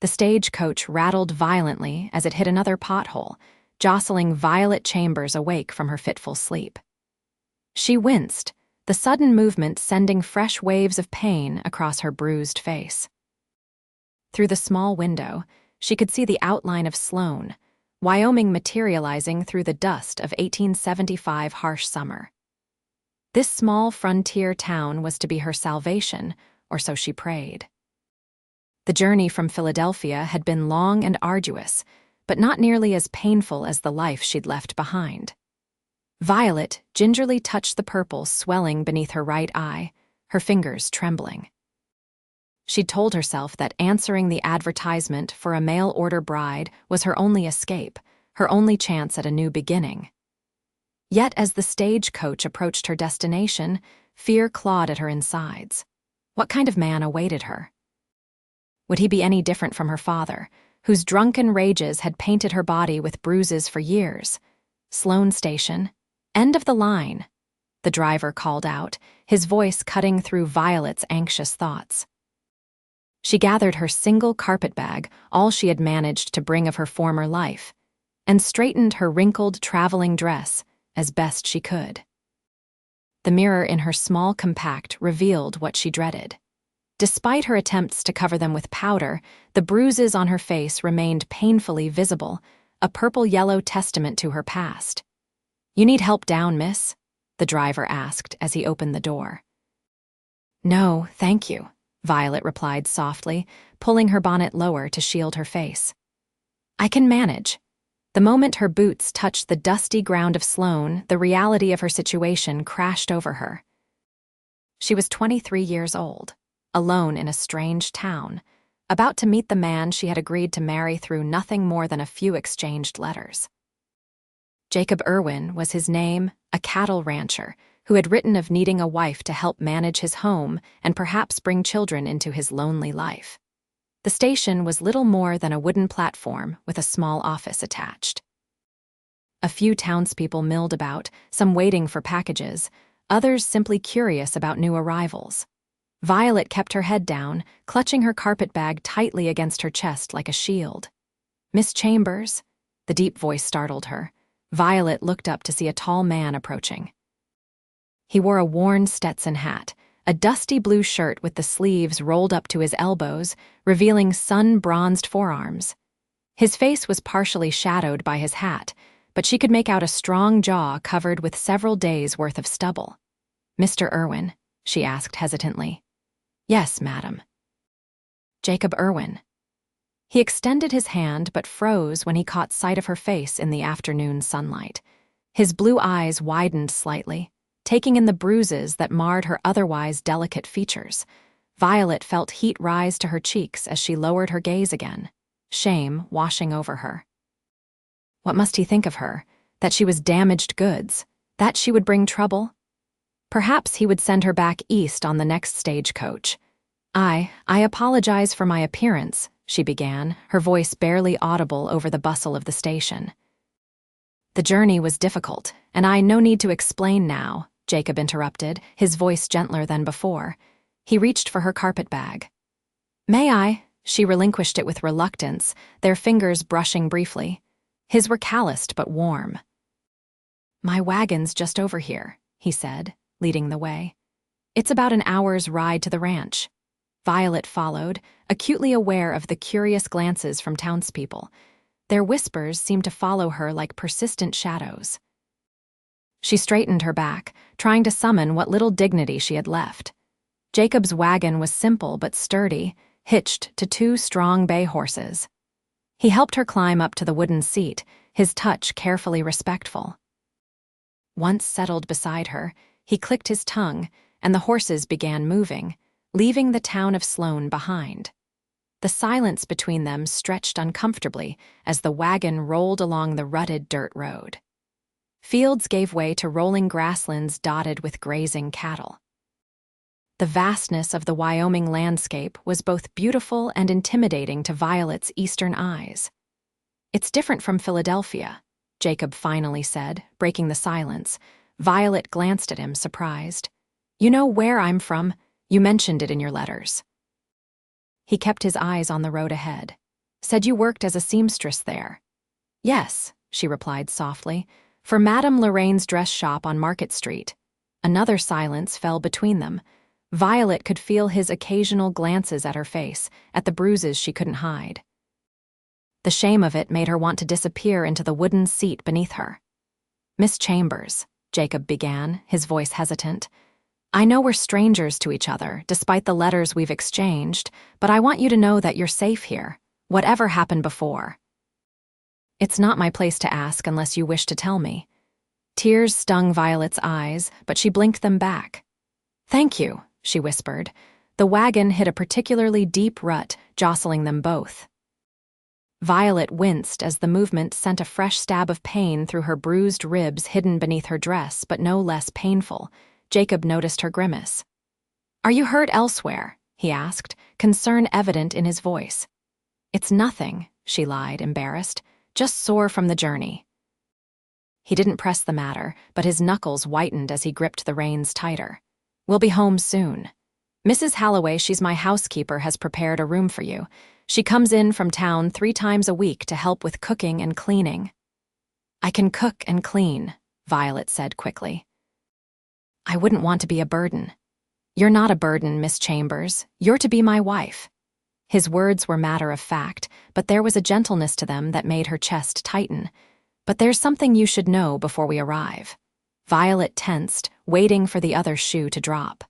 The stagecoach rattled violently as it hit another pothole, jostling Violet Chambers awake from her fitful sleep. She winced, the sudden movement sending fresh waves of pain across her bruised face. Through the small window, she could see the outline of Sloan, Wyoming materializing through the dust of 1875 harsh summer. This small frontier town was to be her salvation, or so she prayed. The journey from Philadelphia had been long and arduous, but not nearly as painful as the life she'd left behind. Violet gingerly touched the purple swelling beneath her right eye, her fingers trembling. She'd told herself that answering the advertisement for a mail-order bride was her only escape, her only chance at a new beginning. Yet as the stagecoach approached her destination, fear clawed at her insides. What kind of man awaited her? Would he be any different from her father, whose drunken rages had painted her body with bruises for years? Sloan Station. End of the line, the driver called out, his voice cutting through Violet's anxious thoughts. She gathered her single carpetbag, all she had managed to bring of her former life, and straightened her wrinkled traveling dress as best she could. The mirror in her small compact revealed what she dreaded. Despite her attempts to cover them with powder, the bruises on her face remained painfully visible, a purple-yellow testament to her past. "You need help down, miss?" the driver asked as he opened the door. "No, thank you," Violet replied softly, pulling her bonnet lower to shield her face. "I can manage." The moment her boots touched the dusty ground of Sloan, the reality of her situation crashed over her. She was 23 years old, alone in a strange town, about to meet the man she had agreed to marry through nothing more than a few exchanged letters. Jacob Irwin was his name, a cattle rancher who had written of needing a wife to help manage his home and perhaps bring children into his lonely life. The station was little more than a wooden platform with a small office attached. A few townspeople milled about, some waiting for packages, others simply curious about new arrivals. Violet kept her head down, clutching her carpetbag tightly against her chest like a shield. "Miss Chambers?" The deep voice startled her. Violet looked up to see a tall man approaching. He wore a worn Stetson hat, a dusty blue shirt with the sleeves rolled up to his elbows, revealing sun-bronzed forearms. His face was partially shadowed by his hat, but she could make out a strong jaw covered with several days' worth of stubble. "Mr. Irwin?" she asked hesitantly. "Yes, madam." "Jacob Irwin." He extended his hand but froze when he caught sight of her face in the afternoon sunlight. His blue eyes widened slightly, taking in the bruises that marred her otherwise delicate features. Violet felt heat rise to her cheeks as she lowered her gaze again, shame washing over her. What must he think of her? That she was damaged goods? That she would bring trouble? Perhaps he would send her back east on the next stagecoach. I apologize for my appearance," she began, her voice barely audible over the bustle of the station. "The journey was difficult, and no need to explain now," Jacob interrupted, his voice gentler than before. He reached for her carpetbag. "May I?" She relinquished it with reluctance, their fingers brushing briefly. His were calloused but warm. "My wagon's just over here," he said, leading the way. "It's about an hour's ride to the ranch." Violet followed, acutely aware of the curious glances from townspeople. Their whispers seemed to follow her like persistent shadows. She straightened her back, trying to summon what little dignity she had left. Jacob's wagon was simple but sturdy, hitched to 2 strong bay horses. He helped her climb up to the wooden seat, his touch carefully respectful. Once settled beside her, he clicked his tongue, and the horses began moving, leaving the town of Sloan behind. The silence between them stretched uncomfortably as the wagon rolled along the rutted dirt road. Fields gave way to rolling grasslands dotted with grazing cattle. The vastness of the Wyoming landscape was both beautiful and intimidating to Violet's eastern eyes. "It's different from Philadelphia," Jacob finally said, breaking the silence. Violet glanced at him, surprised. "You know where I'm from? You mentioned it in your letters." He kept his eyes on the road ahead. Said you worked as a seamstress there. Yes, she replied softly, for Madame Lorraine's dress shop on Market Street. Another silence fell between them. Violet could feel his occasional glances at her face, at the bruises she couldn't hide. The shame of it made her want to disappear into the wooden seat beneath her. Miss Chambers, Jacob began, his voice hesitant. I know we're strangers to each other, despite the letters we've exchanged, but I want you to know that you're safe here, whatever happened before. It's not my place to ask unless you wish to tell me. Tears stung Violet's eyes, but she blinked them back. Thank you, she whispered. The wagon hit a particularly deep rut, jostling them both. Violet winced as the movement sent a fresh stab of pain through her bruised ribs hidden beneath her dress, but no less painful. Jacob noticed her grimace. Are you hurt elsewhere? He asked, concern evident in his voice. It's nothing, she lied, embarrassed. Just sore from the journey. He didn't press the matter, but his knuckles whitened as he gripped the reins tighter. We'll be home soon. Mrs. Halloway, she's my housekeeper, has prepared a room for you. She comes in from town 3 times a week to help with cooking and cleaning. I can cook and clean, Violet said quickly. I wouldn't want to be a burden. You're not a burden, Miss Chambers. You're to be my wife. His words were matter of fact, but there was a gentleness to them that made her chest tighten. But there's something you should know before we arrive. Violet tensed, waiting for the other shoe to drop.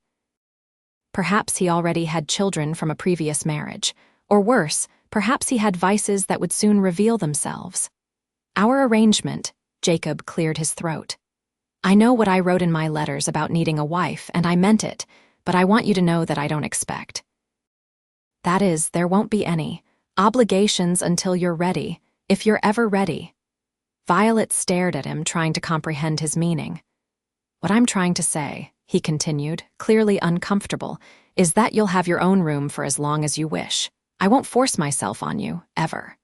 Perhaps he already had children from a previous marriage. Or worse, perhaps he had vices that would soon reveal themselves. Our arrangement, Jacob cleared his throat. I know what I wrote in my letters about needing a wife, and I meant it, but I want you to know that I don't expect. That is, there won't be any obligations until you're ready, if you're ever ready. Violet stared at him, trying to comprehend his meaning. What I'm trying to say, he continued, clearly uncomfortable, is that you'll have your own room for as long as you wish. I won't force myself on you, ever.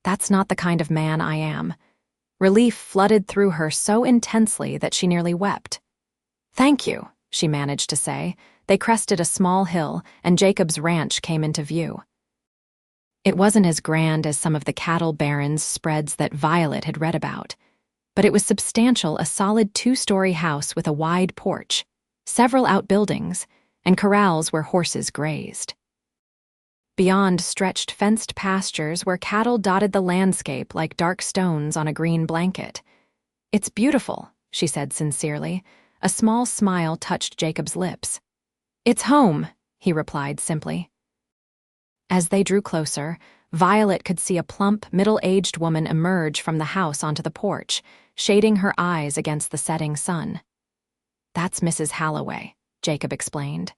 That's not the kind of man I am. Relief flooded through her so intensely that she nearly wept. Thank you, she managed to say. They crested a small hill, and Jacob's ranch came into view. It wasn't as grand as some of the cattle barons' spreads that Violet had read about, but it was substantial, a solid 2-story house with a wide porch, several outbuildings, and corrals where horses grazed. Beyond stretched fenced pastures where cattle dotted the landscape like dark stones on a green blanket. It's beautiful, she said sincerely. A small smile touched Jacob's lips. It's home, he replied simply. As they drew closer, Violet could see a plump, middle-aged woman emerge from the house onto the porch, shading her eyes against the setting sun. That's Mrs. Halloway, Jacob explained.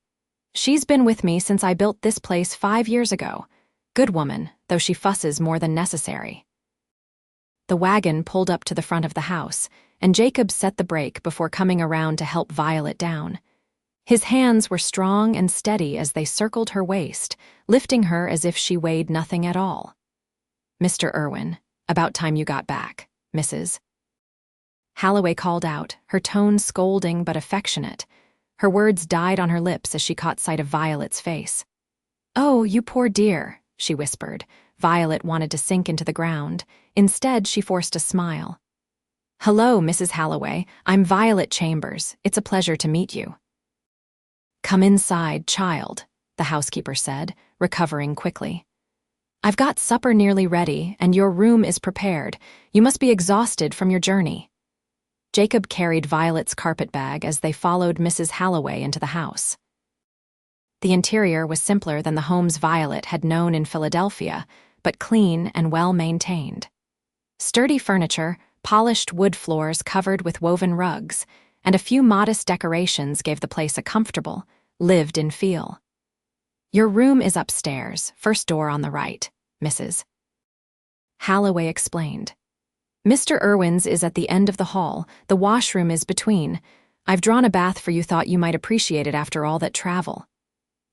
She's been with me since I built this place 5 years ago. Good woman, though she fusses more than necessary. The wagon pulled up to the front of the house, and Jacob set the brake before coming around to help Violet down. His hands were strong and steady as they circled her waist, lifting her as if she weighed nothing at all. Mr. Irwin, about time you got back, Mrs. Halloway called out, her tone scolding but affectionate. Her words died on her lips as she caught sight of Violet's face. Oh, you poor dear, she whispered. Violet wanted to sink into the ground. Instead, she forced a smile. Hello, Mrs. Halloway. I'm Violet Chambers. It's a pleasure to meet you. Come inside, child, the housekeeper said, recovering quickly. I've got supper nearly ready, and your room is prepared. You must be exhausted from your journey. Jacob carried Violet's carpet bag as they followed Mrs. Halloway into the house. The interior was simpler than the homes Violet had known in Philadelphia, but clean and well-maintained. Sturdy furniture, polished wood floors covered with woven rugs, and a few modest decorations gave the place a comfortable, lived-in feel. Your room is upstairs, first door on the right, Mrs. Halloway explained. Mr. Irwin's is at the end of the hall. The washroom is between. I've drawn a bath for you, thought you might appreciate it after all that travel.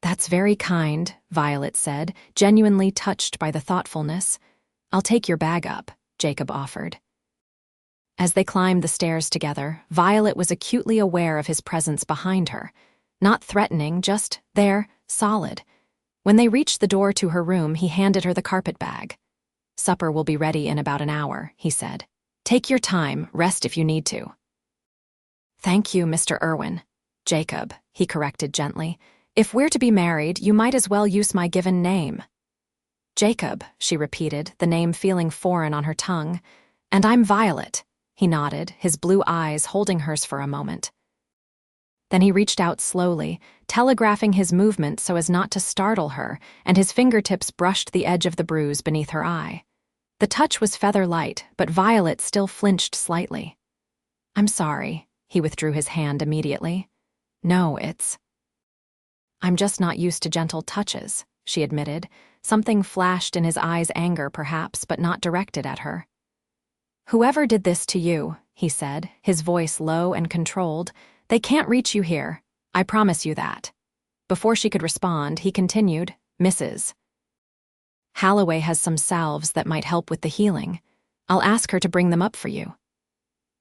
That's very kind, Violet said, genuinely touched by the thoughtfulness. I'll take your bag up, Jacob offered. As they climbed the stairs together, Violet was acutely aware of his presence behind her. Not threatening, just there, solid. When they reached the door to her room, he handed her the carpet bag. "Supper will be ready in about an hour," he said. "Take your time, rest if you need to." "Thank you, Mr. Irwin." "Jacob," he corrected gently. "If we're to be married, you might as well use my given name." "Jacob," she repeated, the name feeling foreign on her tongue. "And I'm Violet." He nodded, his blue eyes holding hers for a moment. Then he reached out slowly, telegraphing his movement so as not to startle her, and his fingertips brushed the edge of the bruise beneath her eye. The touch was feather-light, but Violet still flinched slightly. "I'm sorry." He withdrew his hand immediately. "No, I'm just not used to gentle touches," she admitted. Something flashed in his eyes, anger perhaps, but not directed at her. "Whoever did this to you," he said, his voice low and controlled, "they can't reach you here. I promise you that." Before she could respond, he continued, "Mrs. Halloway has some salves that might help with the healing. I'll ask her to bring them up for you."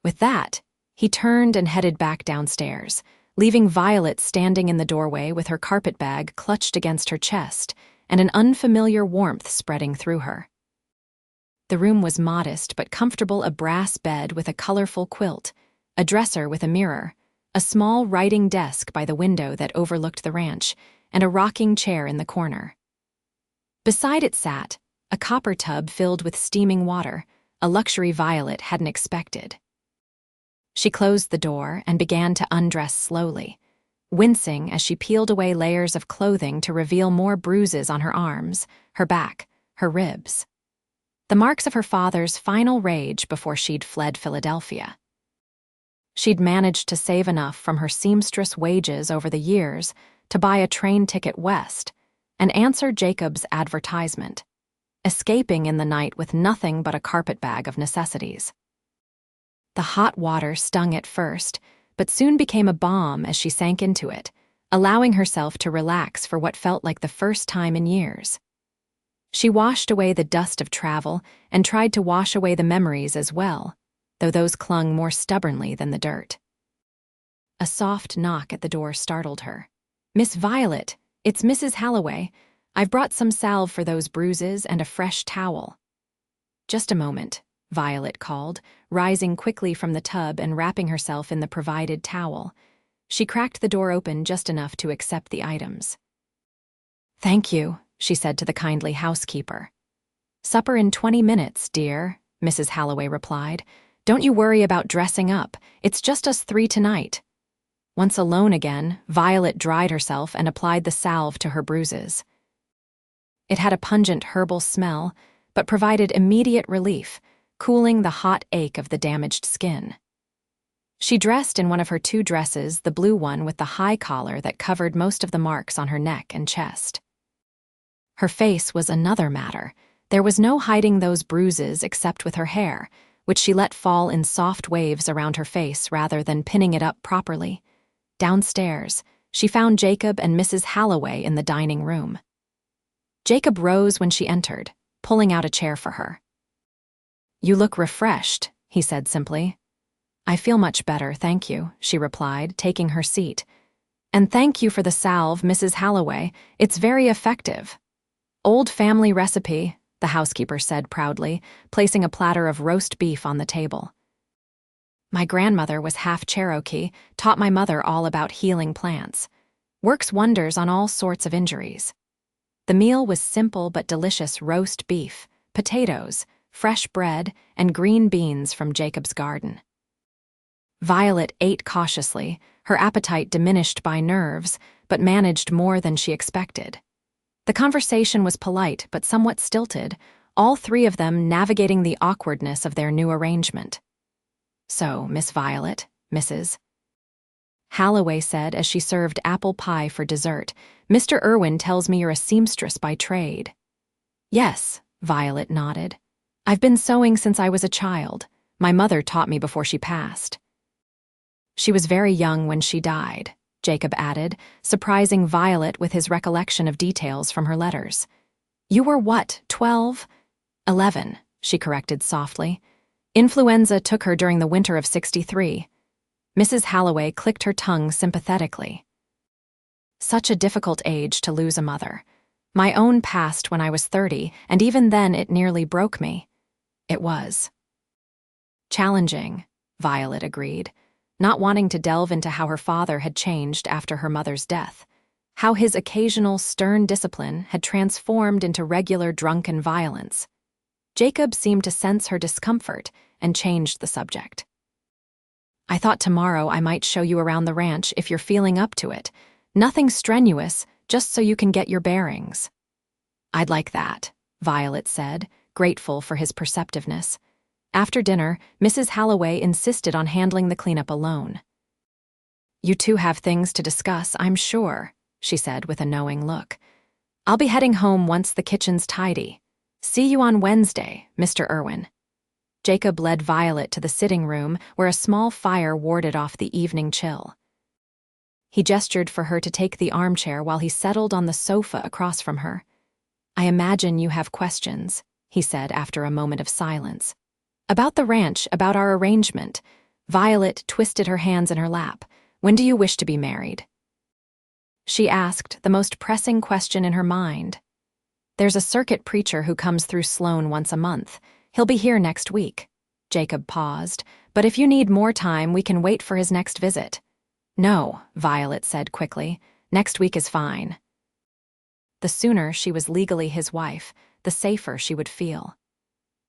With that, he turned and headed back downstairs, leaving Violet standing in the doorway with her carpet bag clutched against her chest and an unfamiliar warmth spreading through her. The room was modest but comfortable, a brass bed with a colorful quilt, a dresser with a mirror, a small writing desk by the window that overlooked the ranch, and a rocking chair in the corner. Beside it sat a copper tub filled with steaming water, a luxury Violet hadn't expected. She closed the door and began to undress slowly, wincing as she peeled away layers of clothing to reveal more bruises on her arms, her back, her ribs. The marks of her father's final rage before she'd fled Philadelphia. She'd managed to save enough from her seamstress wages over the years to buy a train ticket west and answer Jacob's advertisement, escaping in the night with nothing but a carpet bag of necessities. The hot water stung at first, but soon became a balm as she sank into it, allowing herself to relax for what felt like the first time in years. She washed away the dust of travel and tried to wash away the memories as well, though those clung more stubbornly than the dirt. A soft knock at the door startled her. "Miss Violet, it's Mrs. Halloway. I've brought some salve for those bruises and a fresh towel." "Just a moment," Violet called, rising quickly from the tub and wrapping herself in the provided towel. She cracked the door open just enough to accept the items. "Thank you," she said to the kindly housekeeper. "Supper in 20 minutes, dear," Mrs. Halloway replied. "Don't you worry about dressing up. It's just us three tonight." Once alone again, Violet dried herself and applied the salve to her bruises. It had a pungent herbal smell, but provided immediate relief, cooling the hot ache of the damaged skin. She dressed in one of her 2 dresses, the blue one with the high collar that covered most of the marks on her neck and chest. Her face was another matter. There was no hiding those bruises except with her hair, which she let fall in soft waves around her face rather than pinning it up properly. Downstairs, she found Jacob and Mrs. Halloway in the dining room. Jacob rose when she entered, pulling out a chair for her. "You look refreshed," he said simply. "I feel much better, thank you," she replied, taking her seat. "And thank you for the salve, Mrs. Halloway. It's very effective." "Old family recipe," the housekeeper said proudly, placing a platter of roast beef on the table. "My grandmother was half Cherokee, taught my mother all about healing plants. Works wonders on all sorts of injuries." The meal was simple but delicious: roast beef, potatoes, fresh bread, and green beans from Jacob's garden. Violet ate cautiously, her appetite diminished by nerves, but managed more than she expected. The conversation was polite but somewhat stilted, all 3 of them navigating the awkwardness of their new arrangement. "So, Miss Violet, Mrs. Halloway said as she served apple pie for dessert, "Mr. Irwin tells me you're a seamstress by trade." "Yes," Violet nodded. "I've been sewing since I was a child. My mother taught me before she passed." "She was very young when she died," Jacob added, surprising Violet with his recollection of details from her letters. "You were what, 12? 11, she corrected softly. "Influenza took her during the winter of '63. Mrs. Halloway clicked her tongue sympathetically. "Such a difficult age to lose a mother. My own passed when I was 30, and even then it nearly broke me. It was. Challenging, Violet agreed, not wanting to delve into how her father had changed after her mother's death, how his occasional stern discipline had transformed into regular drunken violence. Jacob seemed to sense her discomfort and changed the subject. I thought tomorrow I might show you around the ranch if you're feeling up to it. Nothing strenuous, just so you can get your bearings. I'd like that, Violet said, grateful for his perceptiveness. After dinner, Mrs. Halloway insisted on handling the cleanup alone. You two have things to discuss, I'm sure, she said with a knowing look. I'll be heading home once the kitchen's tidy. See you on Wednesday, Mr. Irwin. Jacob led Violet to the sitting room where a small fire warded off the evening chill. He gestured for her to take the armchair while he settled on the sofa across from her. I imagine you have questions, he said after a moment of silence. About the ranch, about our arrangement. Violet twisted her hands in her lap. When do you wish to be married? She asked, the most pressing question in her mind. There's a circuit preacher who comes through Sloan once a month. He'll be here next week. Jacob paused. But if you need more time, we can wait for his next visit. No, Violet said quickly. Next week is fine. The sooner she was legally his wife, the safer she would feel.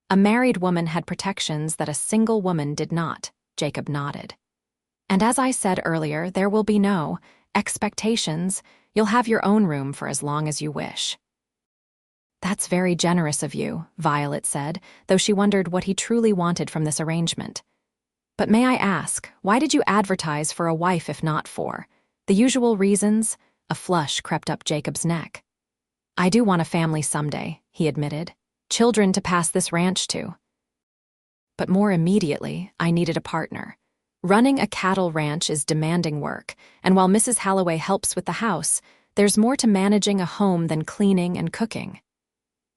A married woman had protections that a single woman did not, Jacob nodded. And as I said earlier, there will be no expectations. You'll have your own room for as long as you wish. That's very generous of you, Violet said, though she wondered what he truly wanted from this arrangement. But may I ask, why did you advertise for a wife if not for the usual reasons? A flush crept up Jacob's neck. I do want a family someday, he admitted. Children to pass this ranch to. But more immediately, I needed a partner. Running a cattle ranch is demanding work, and while Mrs. Halloway helps with the house, there's more to managing a home than cleaning and cooking.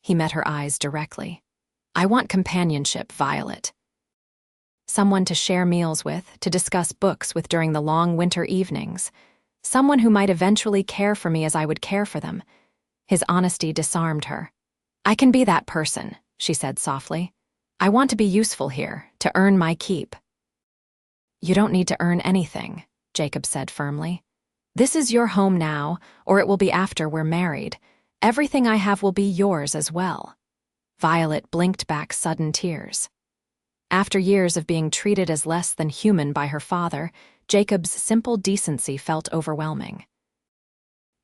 He met her eyes directly. I want companionship, Violet. Someone to share meals with, to discuss books with during the long winter evenings. Someone who might eventually care for me as I would care for them. His honesty disarmed her. I can be that person, she said softly. I want to be useful here, to earn my keep. You don't need to earn anything, Jacob said firmly. This is your home now, or it will be after we're married. Everything I have will be yours as well. Violet blinked back sudden tears. After years of being treated as less than human by her father, Jacob's simple decency felt overwhelming.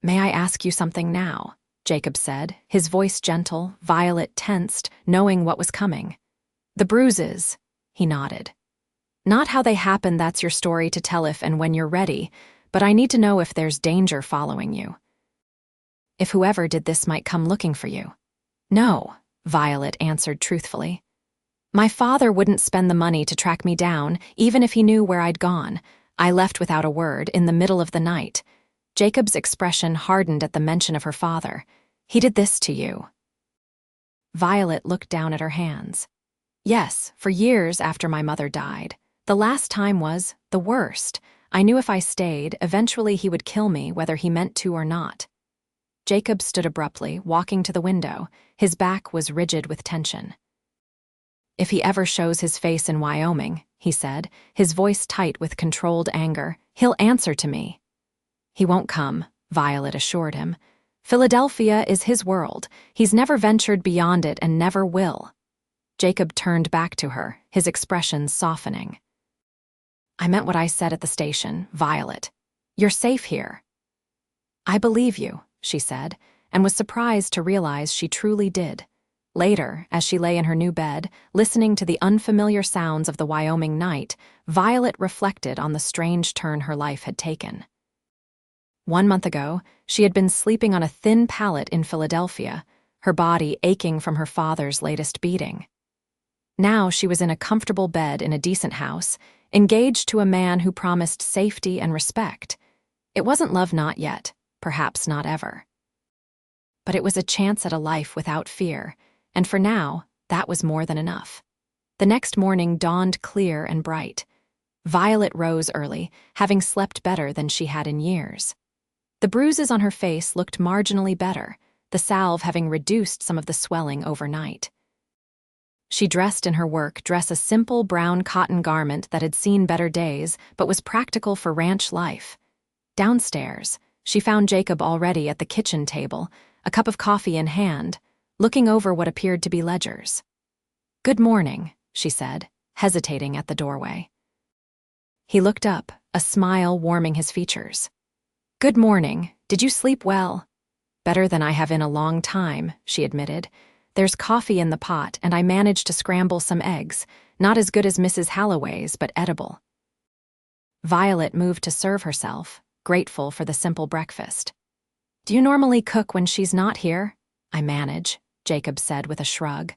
May I ask you something now? Jacob said, his voice gentle. Violet tensed, knowing what was coming. The bruises, he nodded. Not how they happen, that's your story to tell if and when you're ready, but I need to know if there's danger following you. If whoever did this might come looking for you. No, Violet answered truthfully. My father wouldn't spend the money to track me down, even if he knew where I'd gone. I left without a word, in the middle of the night. Jacob's expression hardened at the mention of her father. He did this to you. Violet looked down at her hands. Yes, for years after my mother died. The last time was the worst. I knew if I stayed, eventually he would kill me, whether he meant to or not. Jacob stood abruptly, walking to the window. His back was rigid with tension. If he ever shows his face in Wyoming, he said, his voice tight with controlled anger, he'll answer to me. He won't come, Violet assured him. Philadelphia is his world. He's never ventured beyond it and never will. Jacob turned back to her, his expression softening. I meant what I said at the station, Violet. You're safe here. I believe you, she said, and was surprised to realize she truly did. Later, as she lay in her new bed, listening to the unfamiliar sounds of the Wyoming night, Violet reflected on the strange turn her life had taken. 1 month ago, she had been sleeping on a thin pallet in Philadelphia, her body aching from her father's latest beating. Now she was in a comfortable bed in a decent house, engaged to a man who promised safety and respect. It wasn't love, not yet, perhaps not ever. But it was a chance at a life without fear, and for now, that was more than enough. The next morning dawned clear and bright. Violet rose early, having slept better than she had in years. The bruises on her face looked marginally better, the salve having reduced some of the swelling overnight. She dressed in her work dress, a simple brown cotton garment that had seen better days but was practical for ranch life. Downstairs, she found Jacob already at the kitchen table, a cup of coffee in hand, looking over what appeared to be ledgers. "Good morning," she said, hesitating at the doorway. He looked up, a smile warming his features. "Good morning. Did you sleep well?" "Better than I have in a long time," she admitted. "There's coffee in the pot, and I managed to scramble some eggs, not as good as Mrs. Halloway's, but edible." Violet moved to serve herself, grateful for the simple breakfast. "Do you normally cook when she's not here?" "I manage," Jacob said with a shrug.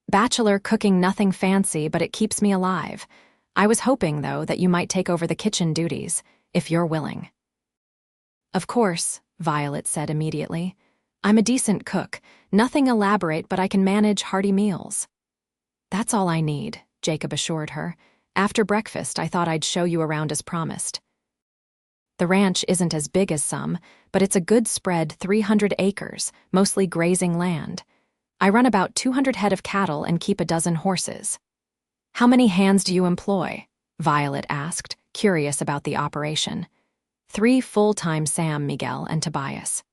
"Bachelor cooking, nothing fancy, but it keeps me alive. I was hoping, though, that you might take over the kitchen duties, if you're willing." "Of course," Violet said immediately. "I'm a decent cook, nothing elaborate, but I can manage hearty meals." "That's all I need," Jacob assured her. "After breakfast, I thought I'd show you around as promised. The ranch isn't as big as some, but it's a good spread 300 acres, mostly grazing land. I run about 200 head of cattle and keep a dozen horses." "How many hands do you employ?" Violet asked, curious about the operation. "3 full-time, Sam, Miguel, and Tobias.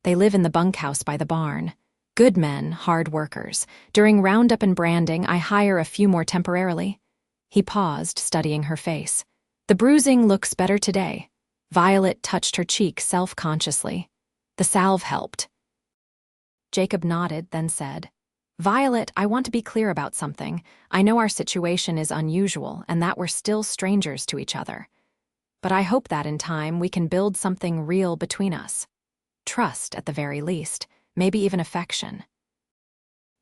They live in the bunkhouse by the barn. Good men, hard workers. During roundup and branding, I hire a few more temporarily." He paused, studying her face. "The bruising looks better today." Violet touched her cheek self-consciously. "The salve helped." Jacob nodded, then said, "Violet, I want to be clear about something. I know our situation is unusual and that we're still strangers to each other. But I hope that in time we can build something real between us. Trust, at the very least, maybe even affection."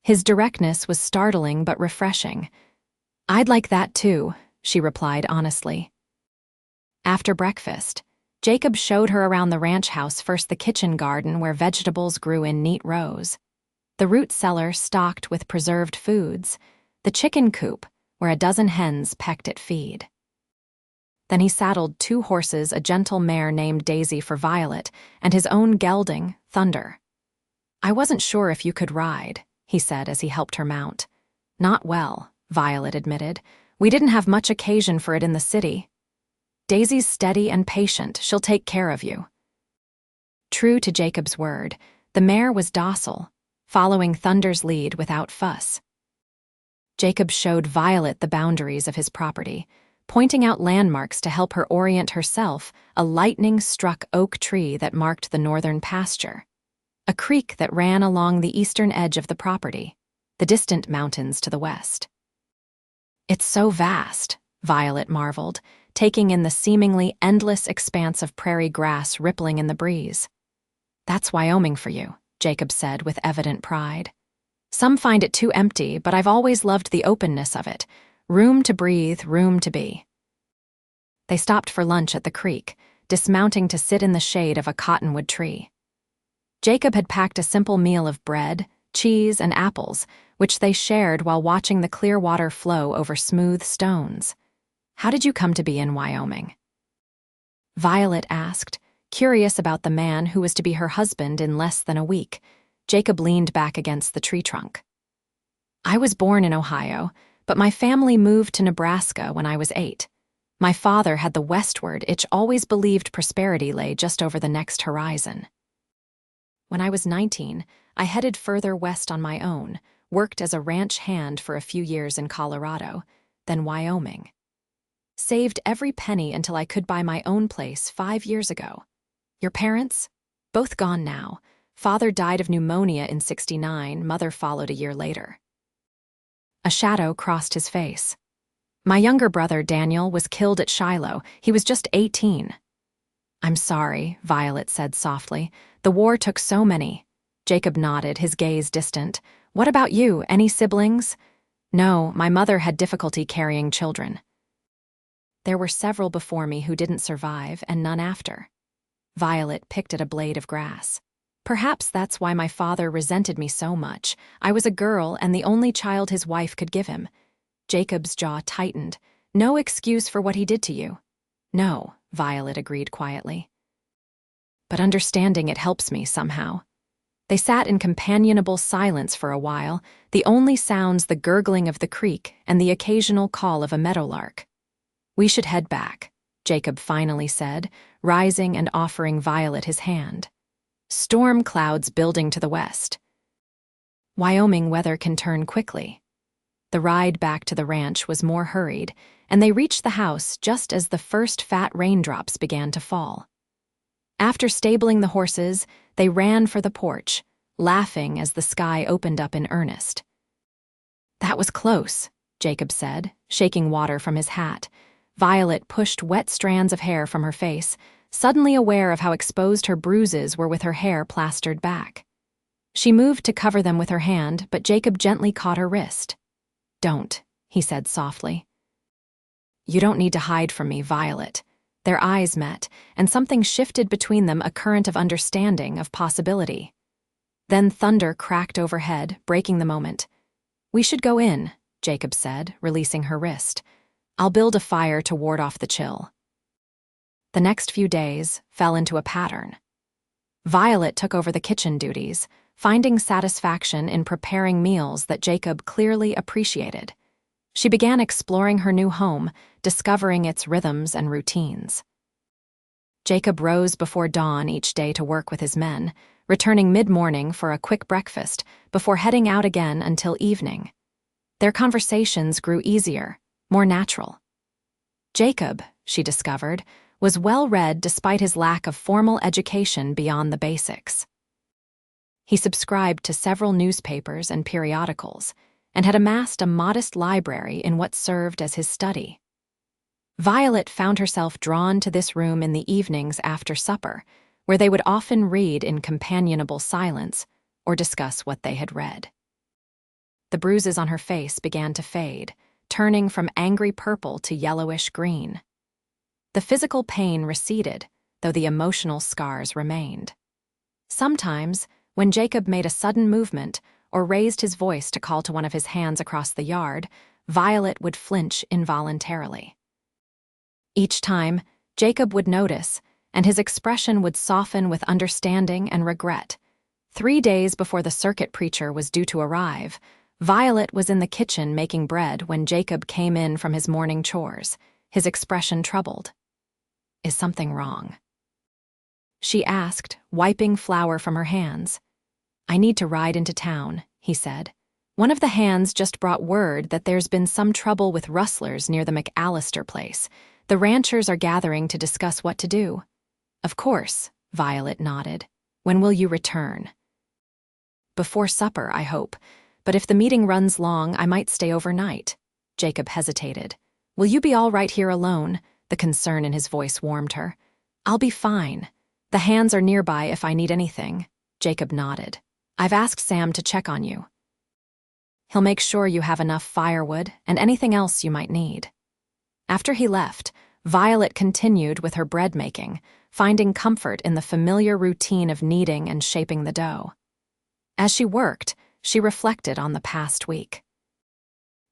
His directness was startling but refreshing. "I'd like that too," she replied honestly. After breakfast, Jacob showed her around the ranch house, first the kitchen garden where vegetables grew in neat rows, the root cellar stocked with preserved foods, the chicken coop where a dozen hens pecked at feed. Then he saddled 2 horses, a gentle mare named Daisy for Violet, and his own gelding, Thunder. "I wasn't sure if you could ride," he said as he helped her mount. "Not well," Violet admitted. "We didn't have much occasion for it in the city." "Daisy's steady and patient. She'll take care of you." True to Jacob's word, the mare was docile, following Thunder's lead without fuss. Jacob showed Violet the boundaries of his property, pointing out landmarks to help her orient herself, a lightning-struck oak tree that marked the northern pasture, a creek that ran along the eastern edge of the property, the distant mountains to the west. "It's so vast," Violet marveled, taking in the seemingly endless expanse of prairie grass rippling in the breeze. "That's Wyoming for you," Jacob said with evident pride. "Some find it too empty, but I've always loved the openness of it. Room to breathe, room to be." They stopped for lunch at the creek, dismounting to sit in the shade of a cottonwood tree. Jacob had packed a simple meal of bread, cheese, and apples, which they shared while watching the clear water flow over smooth stones. "How did you come to be in Wyoming?" Violet asked, curious about the man who was to be her husband in less than a week. Jacob leaned back against the tree trunk. "I was born in Ohio, but my family moved to Nebraska when I was 8. My father had the westward itch, always believed prosperity lay just over the next horizon. When I was 19, I headed further west on my own, worked as a ranch hand for a few years in Colorado, then Wyoming. Saved every penny until I could buy my own place 5 years ago. Your parents? Both gone now. Father died of pneumonia in '69, mother followed a year later." A shadow crossed his face. "My younger brother, Daniel, was killed at Shiloh. He was just 18. "I'm sorry," Violet said softly. "The war took so many." Jacob nodded, his gaze distant. "What about you? Any siblings?" "No, my mother had difficulty carrying children. There were several before me who didn't survive, and none after." Violet picked at a blade of grass. "Perhaps that's why my father resented me so much. I was a girl and the only child his wife could give him." Jacob's jaw tightened. "No excuse for what he did to you." "No," Violet agreed quietly. "But understanding it helps me somehow." They sat in companionable silence for a while, the only sounds the gurgling of the creek and the occasional call of a meadowlark. "We should head back," Jacob finally said, rising and offering Violet his hand. "Storm clouds building to the west. Wyoming weather can turn quickly." The ride back to the ranch was more hurried, and they reached the house just as the first fat raindrops began to fall. After stabling the horses, they ran for the porch, laughing as the sky opened up in earnest. "That was close," Jacob said, shaking water from his hat. Violet pushed wet strands of hair from her face, suddenly aware of how exposed her bruises were with her hair plastered back. She moved to cover them with her hand, but Jacob gently caught her wrist. "Don't," he said softly. "You don't need to hide from me, Violet." Their eyes met, and something shifted between them, a current of understanding, of possibility. Then thunder cracked overhead, breaking the moment. "We should go in," Jacob said, releasing her wrist. "I'll build a fire to ward off the chill." The next few days fell into a pattern. Violet took over the kitchen duties, finding satisfaction in preparing meals that Jacob clearly appreciated. She began exploring her new home, discovering its rhythms and routines. Jacob rose before dawn each day to work with his men, returning mid-morning for a quick breakfast before heading out again until evening. Their conversations grew easier, more natural. Jacob, she discovered, was well-read despite his lack of formal education beyond the basics. He subscribed to several newspapers and periodicals, and had amassed a modest library in what served as his study. Violet found herself drawn to this room in the evenings after supper, where they would often read in companionable silence or discuss what they had read. The bruises on her face began to fade, turning from angry purple to yellowish green. The physical pain receded, though the emotional scars remained. Sometimes, when Jacob made a sudden movement or raised his voice to call to one of his hands across the yard, Violet would flinch involuntarily. Each time, Jacob would notice, and his expression would soften with understanding and regret. 3 days before the circuit preacher was due to arrive, Violet was in the kitchen making bread when Jacob came in from his morning chores, his expression troubled. "Is something wrong?" she asked, wiping flour from her hands. "I need to ride into town," he said. "One of the hands just brought word that there's been some trouble with rustlers near the McAllister place. The ranchers are gathering to discuss what to do." "Of course," Violet nodded. "When will you return?" "Before supper, I hope. But if the meeting runs long, I might stay overnight." Jacob hesitated. "Will you be all right here alone?" The concern in his voice warmed her. "I'll be fine. The hands are nearby if I need anything." Jacob nodded. "I've asked Sam to check on you. He'll make sure you have enough firewood and anything else you might need." After he left, Violet continued with her bread making, finding comfort in the familiar routine of kneading and shaping the dough. As she worked, she reflected on the past week.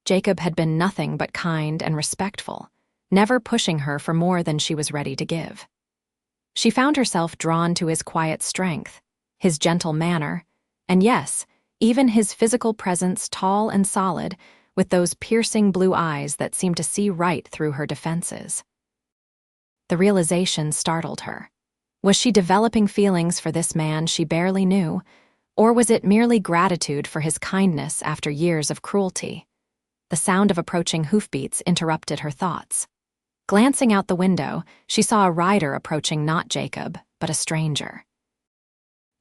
Jacob had been nothing but kind and respectful, never pushing her for more than she was ready to give. She found herself drawn to his quiet strength, his gentle manner, and yes, even his physical presence, tall and solid, with those piercing blue eyes that seemed to see right through her defenses. The realization startled her. Was she developing feelings for this man she barely knew, or was it merely gratitude for his kindness after years of cruelty? The sound of approaching hoofbeats interrupted her thoughts. Glancing out the window, she saw a rider approaching not Jacob, but a stranger.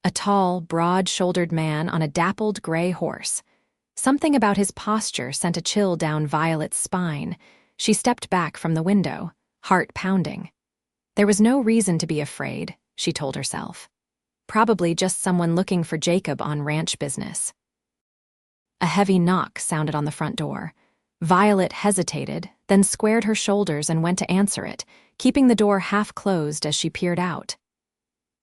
A tall, broad-shouldered man on a dappled gray horse. Something about his posture sent a chill down Violet's spine. She stepped back from the window, heart pounding. There was no reason to be afraid, she told herself. Probably just someone looking for Jacob on ranch business. A heavy knock sounded on the front door. Violet hesitated, then squared her shoulders and went to answer it, keeping the door half closed as she peered out.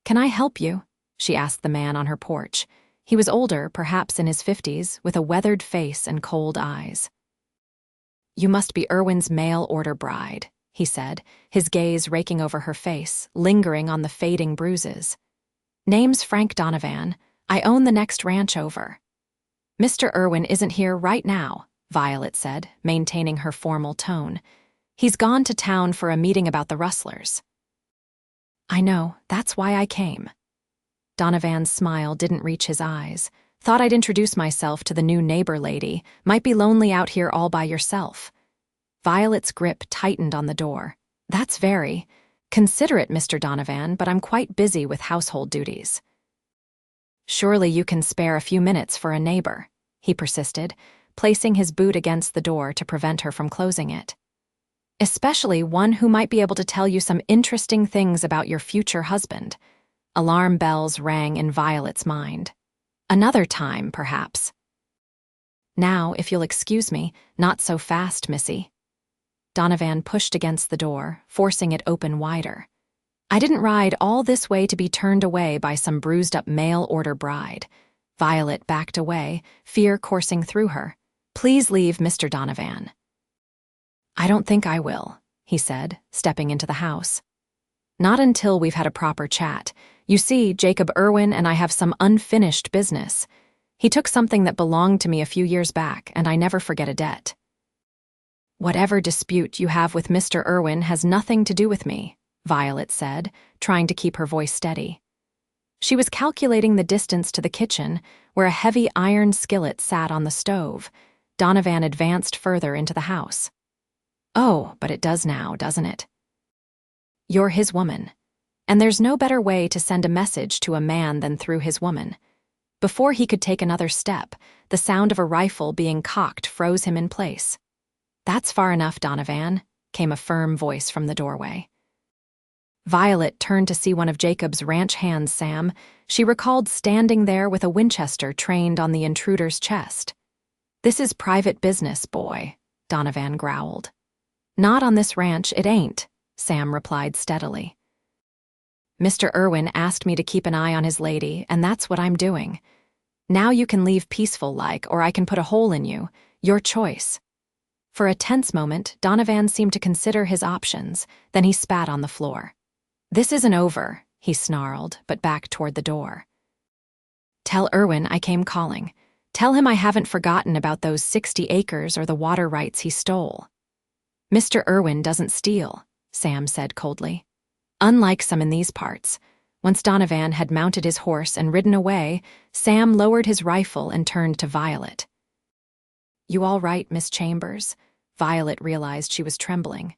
"Can I help you?" she asked the man on her porch. He was older, perhaps in his 50s, with a weathered face and cold eyes. "You must be Irwin's mail-order bride," he said, his gaze raking over her face, lingering on the fading bruises. "Name's Frank Donovan. I own the next ranch over. Mr. Irwin isn't here right now, Violet said, maintaining her formal tone. He's gone to town for a meeting about the rustlers. I know, that's why I came. Donovan's smile didn't reach his eyes. Thought I'd introduce myself to the new neighbor lady. Might be lonely out here all by yourself. Violet's grip tightened on the door. That's very considerate, Mr. Donovan, but I'm quite busy with household duties. Surely you can spare a few minutes for a neighbor, he persisted, placing his boot against the door to prevent her from closing it. Especially one who might be able to tell you some interesting things about your future husband. Alarm bells rang in Violet's mind. Another time, perhaps. Now, if you'll excuse me, not so fast, Missy. Donovan pushed against the door, forcing it open wider. I didn't ride all this way to be turned away by some bruised-up mail-order bride. Violet backed away, fear coursing through her. Please leave, Mr. Donovan. I don't think I will, he said, stepping into the house. Not until we've had a proper chat. You see, Jacob Irwin and I have some unfinished business. He took something that belonged to me a few years back, and I never forget a debt. Whatever dispute you have with Mr. Irwin has nothing to do with me, Violet said, trying to keep her voice steady. She was calculating the distance to the kitchen, where a heavy iron skillet sat on the stove. Donovan advanced further into the house. Oh, but it does now, doesn't it? You're his woman. And there's no better way to send a message to a man than through his woman. Before he could take another step, the sound of a rifle being cocked froze him in place. That's far enough, Donovan, came a firm voice from the doorway. Violet turned to see one of Jacob's ranch hands, Sam. She recalled standing there with a Winchester trained on the intruder's chest. This is private business, boy, Donovan growled. Not on this ranch, it ain't, Sam replied steadily. Mr. Irwin asked me to keep an eye on his lady, and that's what I'm doing. Now you can leave peaceful-like, or I can put a hole in you. Your choice. For a tense moment, Donovan seemed to consider his options, then he spat on the floor. This isn't over, he snarled, but backed toward the door. Tell Irwin I came calling. Tell him I haven't forgotten about those 60 acres or the water rights he stole. Mr. Irwin doesn't steal, Sam said coldly. Unlike some in these parts. Once Donovan had mounted his horse and ridden away, Sam lowered his rifle and turned to Violet. You all right, Miss Chambers? Violet realized she was trembling.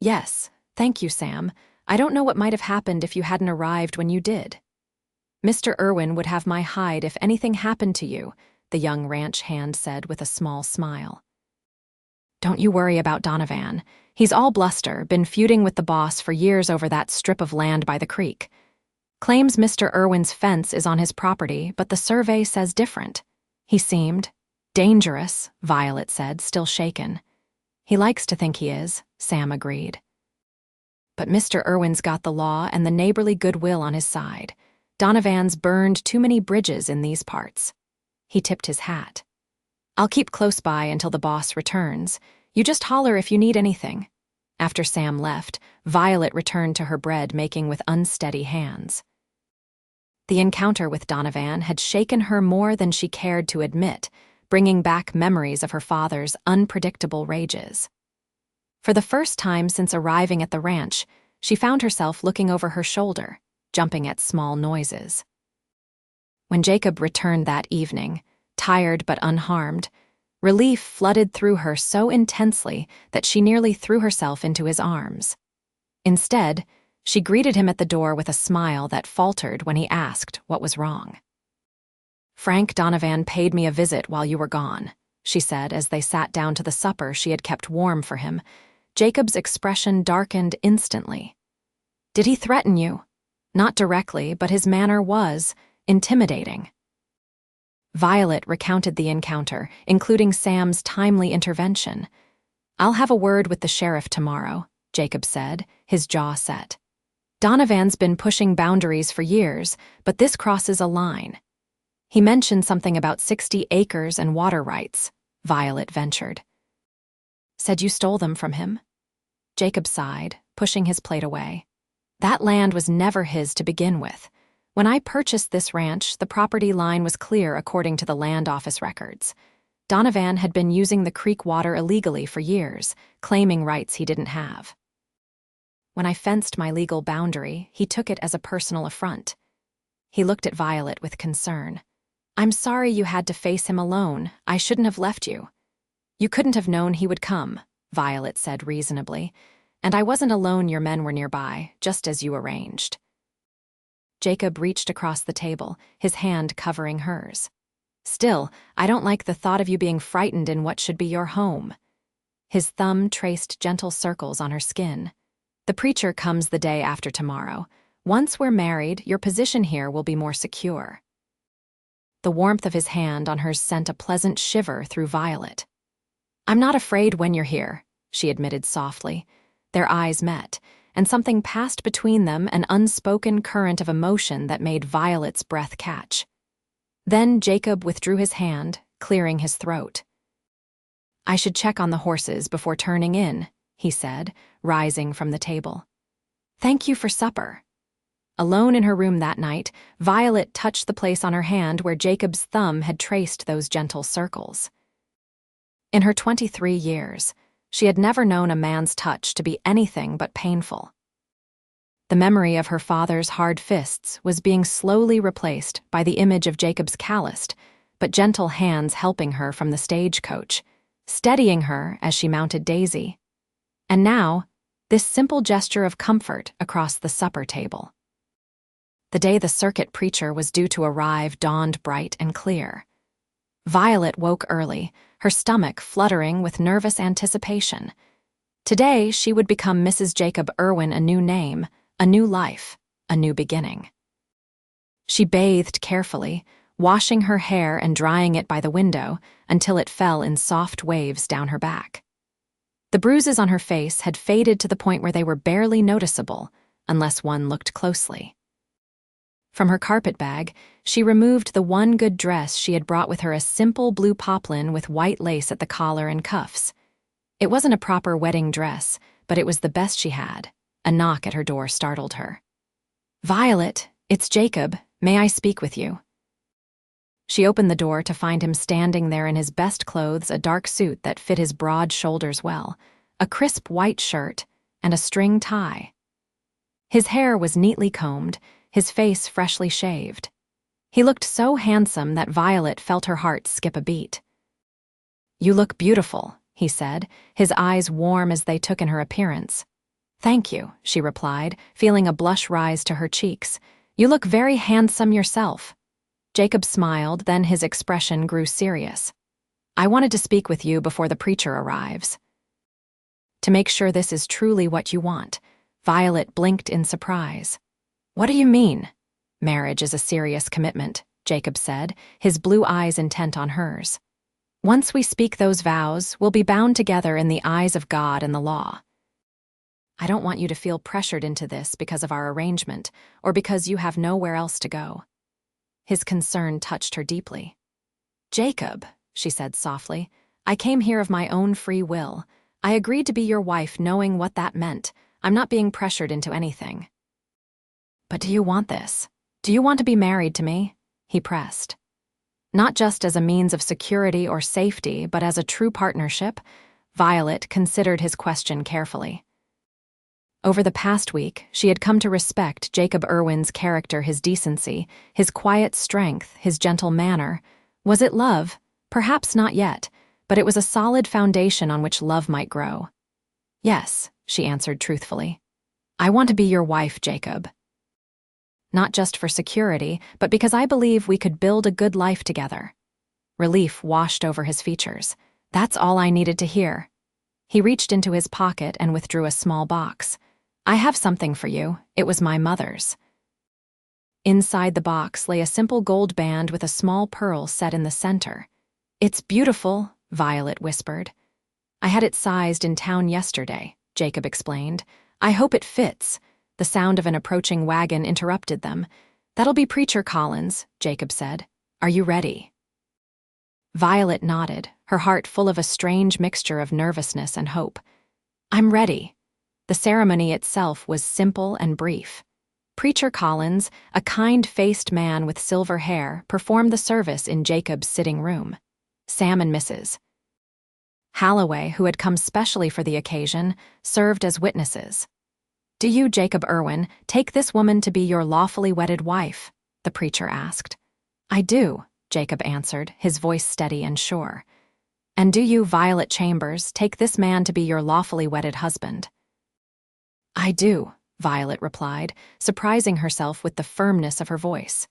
Yes, thank you, Sam. I don't know what might have happened if you hadn't arrived when you did. Mr. Irwin would have my hide if anything happened to you, the young ranch hand said with a small smile. Don't you worry about Donovan. He's all bluster, been feuding with the boss for years over that strip of land by the creek. Claims Mr. Irwin's fence is on his property, but the survey says different. He seemed dangerous, Violet said, still shaken. He likes to think he is, Sam agreed. But Mr. Irwin's got the law and the neighborly goodwill on his side. Donovan's burned too many bridges in these parts. He tipped his hat. I'll keep close by until the boss returns. You just holler if you need anything. After Sam left, Violet returned to her bread making with unsteady hands. The encounter with Donovan had shaken her more than she cared to admit, bringing back memories of her father's unpredictable rages. For the first time since arriving at the ranch, she found herself looking over her shoulder, jumping at small noises. When Jacob returned that evening, tired but unharmed, relief flooded through her so intensely that she nearly threw herself into his arms. Instead, she greeted him at the door with a smile that faltered when he asked what was wrong. Frank Donovan paid me a visit while you were gone, she said as they sat down to the supper she had kept warm for him. Jacob's expression darkened instantly. Did he threaten you? Not directly, but his manner was intimidating. Violet recounted the encounter, including Sam's timely intervention. I'll have a word with the sheriff tomorrow, Jacob said, his jaw set. Donovan's been pushing boundaries for years, but this crosses a line. He mentioned something about 60 acres and water rights, Violet ventured. Said you stole them from him? Jacob sighed, pushing his plate away. That land was never his to begin with. When I purchased this ranch, the property line was clear according to the land office records. Donovan had been using the creek water illegally for years, claiming rights he didn't have. When I fenced my legal boundary, he took it as a personal affront. He looked at Violet with concern. "I'm sorry you had to face him alone. I shouldn't have left you." "You couldn't have known he would come," Violet said reasonably. "And I wasn't alone, your men were nearby, just as you arranged." Jacob reached across the table, his hand covering hers. "Still, I don't like the thought of you being frightened in what should be your home." His thumb traced gentle circles on her skin. "The preacher comes the day after tomorrow. Once we're married, your position here will be more secure." The warmth of his hand on hers sent a pleasant shiver through Violet. "I'm not afraid when you're here," she admitted softly. Their eyes met, and something passed between them, an unspoken current of emotion that made Violet's breath catch. Then Jacob withdrew his hand, clearing his throat. "I should check on the horses before turning in," he said, rising from the table. "Thank you for supper." Alone in her room that night, Violet touched the place on her hand where Jacob's thumb had traced those gentle circles. In her 23 years, she had never known a man's touch to be anything but painful. The memory of her father's hard fists was being slowly replaced by the image of Jacob's calloused, but gentle hands helping her from the stagecoach, steadying her as she mounted Daisy. And now, this simple gesture of comfort across the supper table. The day the circuit preacher was due to arrive dawned bright and clear. Violet woke early, her stomach fluttering with nervous anticipation. Today, she would become Mrs. Jacob Irwin, a new name, a new life, a new beginning. She bathed carefully, washing her hair and drying it by the window until it fell in soft waves down her back. The bruises on her face had faded to the point where they were barely noticeable, unless one looked closely. From her carpet bag, she removed the one good dress she had brought with her, a simple blue poplin with white lace at the collar and cuffs. It wasn't a proper wedding dress, but it was the best she had. A knock at her door startled her. "Violet, it's Jacob. May I speak with you?" She opened the door to find him standing there in his best clothes, a dark suit that fit his broad shoulders well, a crisp white shirt, and a string tie. His hair was neatly combed, his face freshly shaved. He looked so handsome that Violet felt her heart skip a beat. "You look beautiful," he said, his eyes warm as they took in her appearance. "Thank you," she replied, feeling a blush rise to her cheeks. "You look very handsome yourself." Jacob smiled, then his expression grew serious. "I wanted to speak with you before the preacher arrives." "To make sure this is truly what you want." Violet blinked in surprise. "What do you mean?" "Marriage is a serious commitment," Jacob said, his blue eyes intent on hers. "Once we speak those vows, we'll be bound together in the eyes of God and the law. I don't want you to feel pressured into this because of our arrangement, or because you have nowhere else to go." His concern touched her deeply. "Jacob," she said softly, "I came here of my own free will. I agreed to be your wife knowing what that meant. I'm not being pressured into anything." "But do you want this? Do you want to be married to me?" he pressed. "Not just as a means of security or safety, but as a true partnership?" Violet considered his question carefully. Over the past week, she had come to respect Jacob Irwin's character, his decency, his quiet strength, his gentle manner. Was it love? Perhaps not yet, but it was a solid foundation on which love might grow. "Yes," she answered truthfully. "I want to be your wife, Jacob. Not just for security, but because I believe we could build a good life together." Relief washed over his features. "That's all I needed to hear." He reached into his pocket and withdrew a small box. "I have something for you. It was my mother's." Inside the box lay a simple gold band with a small pearl set in the center. "It's beautiful," Violet whispered. "I had it sized in town yesterday," Jacob explained. "I hope it fits." The sound of an approaching wagon interrupted them. "That'll be Preacher Collins," Jacob said. "Are you ready?" Violet nodded, her heart full of a strange mixture of nervousness and hope. "I'm ready." The ceremony itself was simple and brief. Preacher Collins, a kind-faced man with silver hair, performed the service in Jacob's sitting room. Sam and Mrs. Halloway, who had come specially for the occasion, served as witnesses. "Do you, Jacob Irwin, take this woman to be your lawfully wedded wife?" the preacher asked. "I do," Jacob answered, his voice steady and sure. "And do you, Violet Chambers, take this man to be your lawfully wedded husband?" "I do," Violet replied, surprising herself with the firmness of her voice.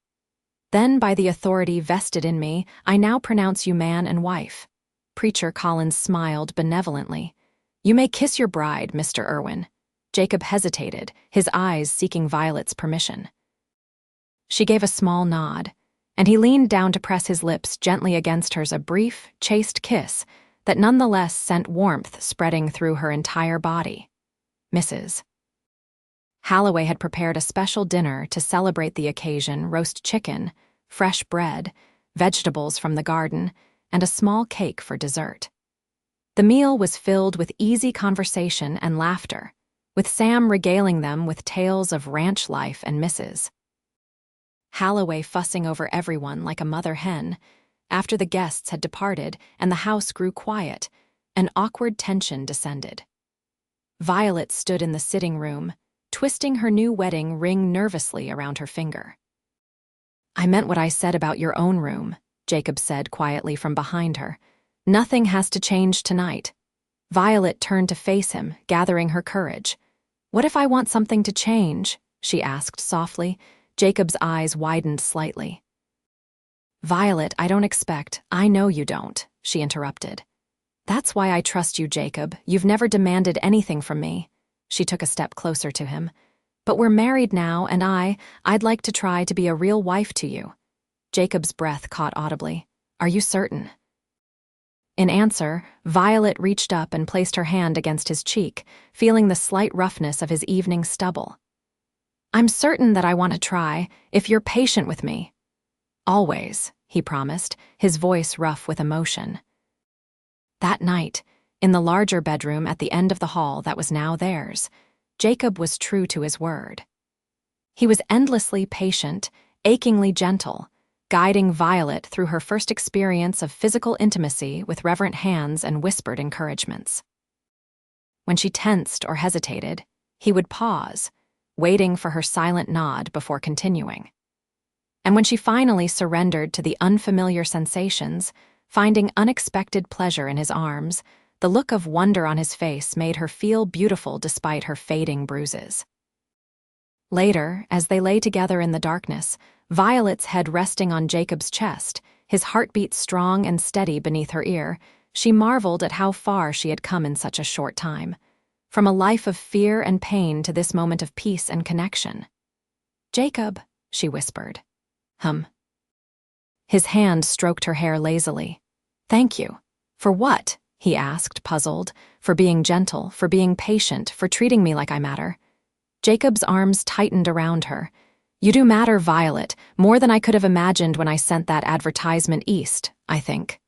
"Then, by the authority vested in me, I now pronounce you man and wife." Preacher Collins smiled benevolently. "You may kiss your bride, Mr. Irwin." Jacob hesitated, his eyes seeking Violet's permission. She gave a small nod, and he leaned down to press his lips gently against hers, a brief, chaste kiss that nonetheless sent warmth spreading through her entire body. Mrs. Halloway had prepared a special dinner to celebrate the occasion: roast chicken, fresh bread, vegetables from the garden, and a small cake for dessert. The meal was filled with easy conversation and laughter, with Sam regaling them with tales of ranch life and Mrs. Halloway fussing over everyone like a mother hen. After the guests had departed and the house grew quiet, an awkward tension descended. Violet stood in the sitting room, twisting her new wedding ring nervously around her finger. "I meant what I said about your own room," Jacob said quietly from behind her. "Nothing has to change tonight." Violet turned to face him, gathering her courage. "What if I want something to change?" she asked softly. Jacob's eyes widened slightly. "Violet, I know you don't," she interrupted. "That's why I trust you, Jacob. You've never demanded anything from me." She took a step closer to him. "But we're married now, and I'd like to try to be a real wife to you." Jacob's breath caught audibly. "Are you certain?" In answer, Violet reached up and placed her hand against his cheek, feeling the slight roughness of his evening stubble. "I'm certain that I want to try, if you're patient with me." "Always," he promised, his voice rough with emotion. That night, in the larger bedroom at the end of the hall that was now theirs, Jacob was true to his word. He was endlessly patient, achingly gentle, guiding Violet through her first experience of physical intimacy with reverent hands and whispered encouragements. When she tensed or hesitated, he would pause, waiting for her silent nod before continuing. And when she finally surrendered to the unfamiliar sensations, finding unexpected pleasure in his arms, the look of wonder on his face made her feel beautiful despite her fading bruises. Later, as they lay together in the darkness, Violet's head resting on Jacob's chest, his heartbeat strong and steady beneath her ear, she marveled at how far she had come in such a short time. From a life of fear and pain to this moment of peace and connection. "Jacob," she whispered. His hand stroked her hair lazily. "Thank you." "For what?" he asked, puzzled. "For being gentle, for being patient, for treating me like I matter." Jacob's arms tightened around her. "You do matter, Violet, more than I could have imagined when I sent that advertisement east, I think."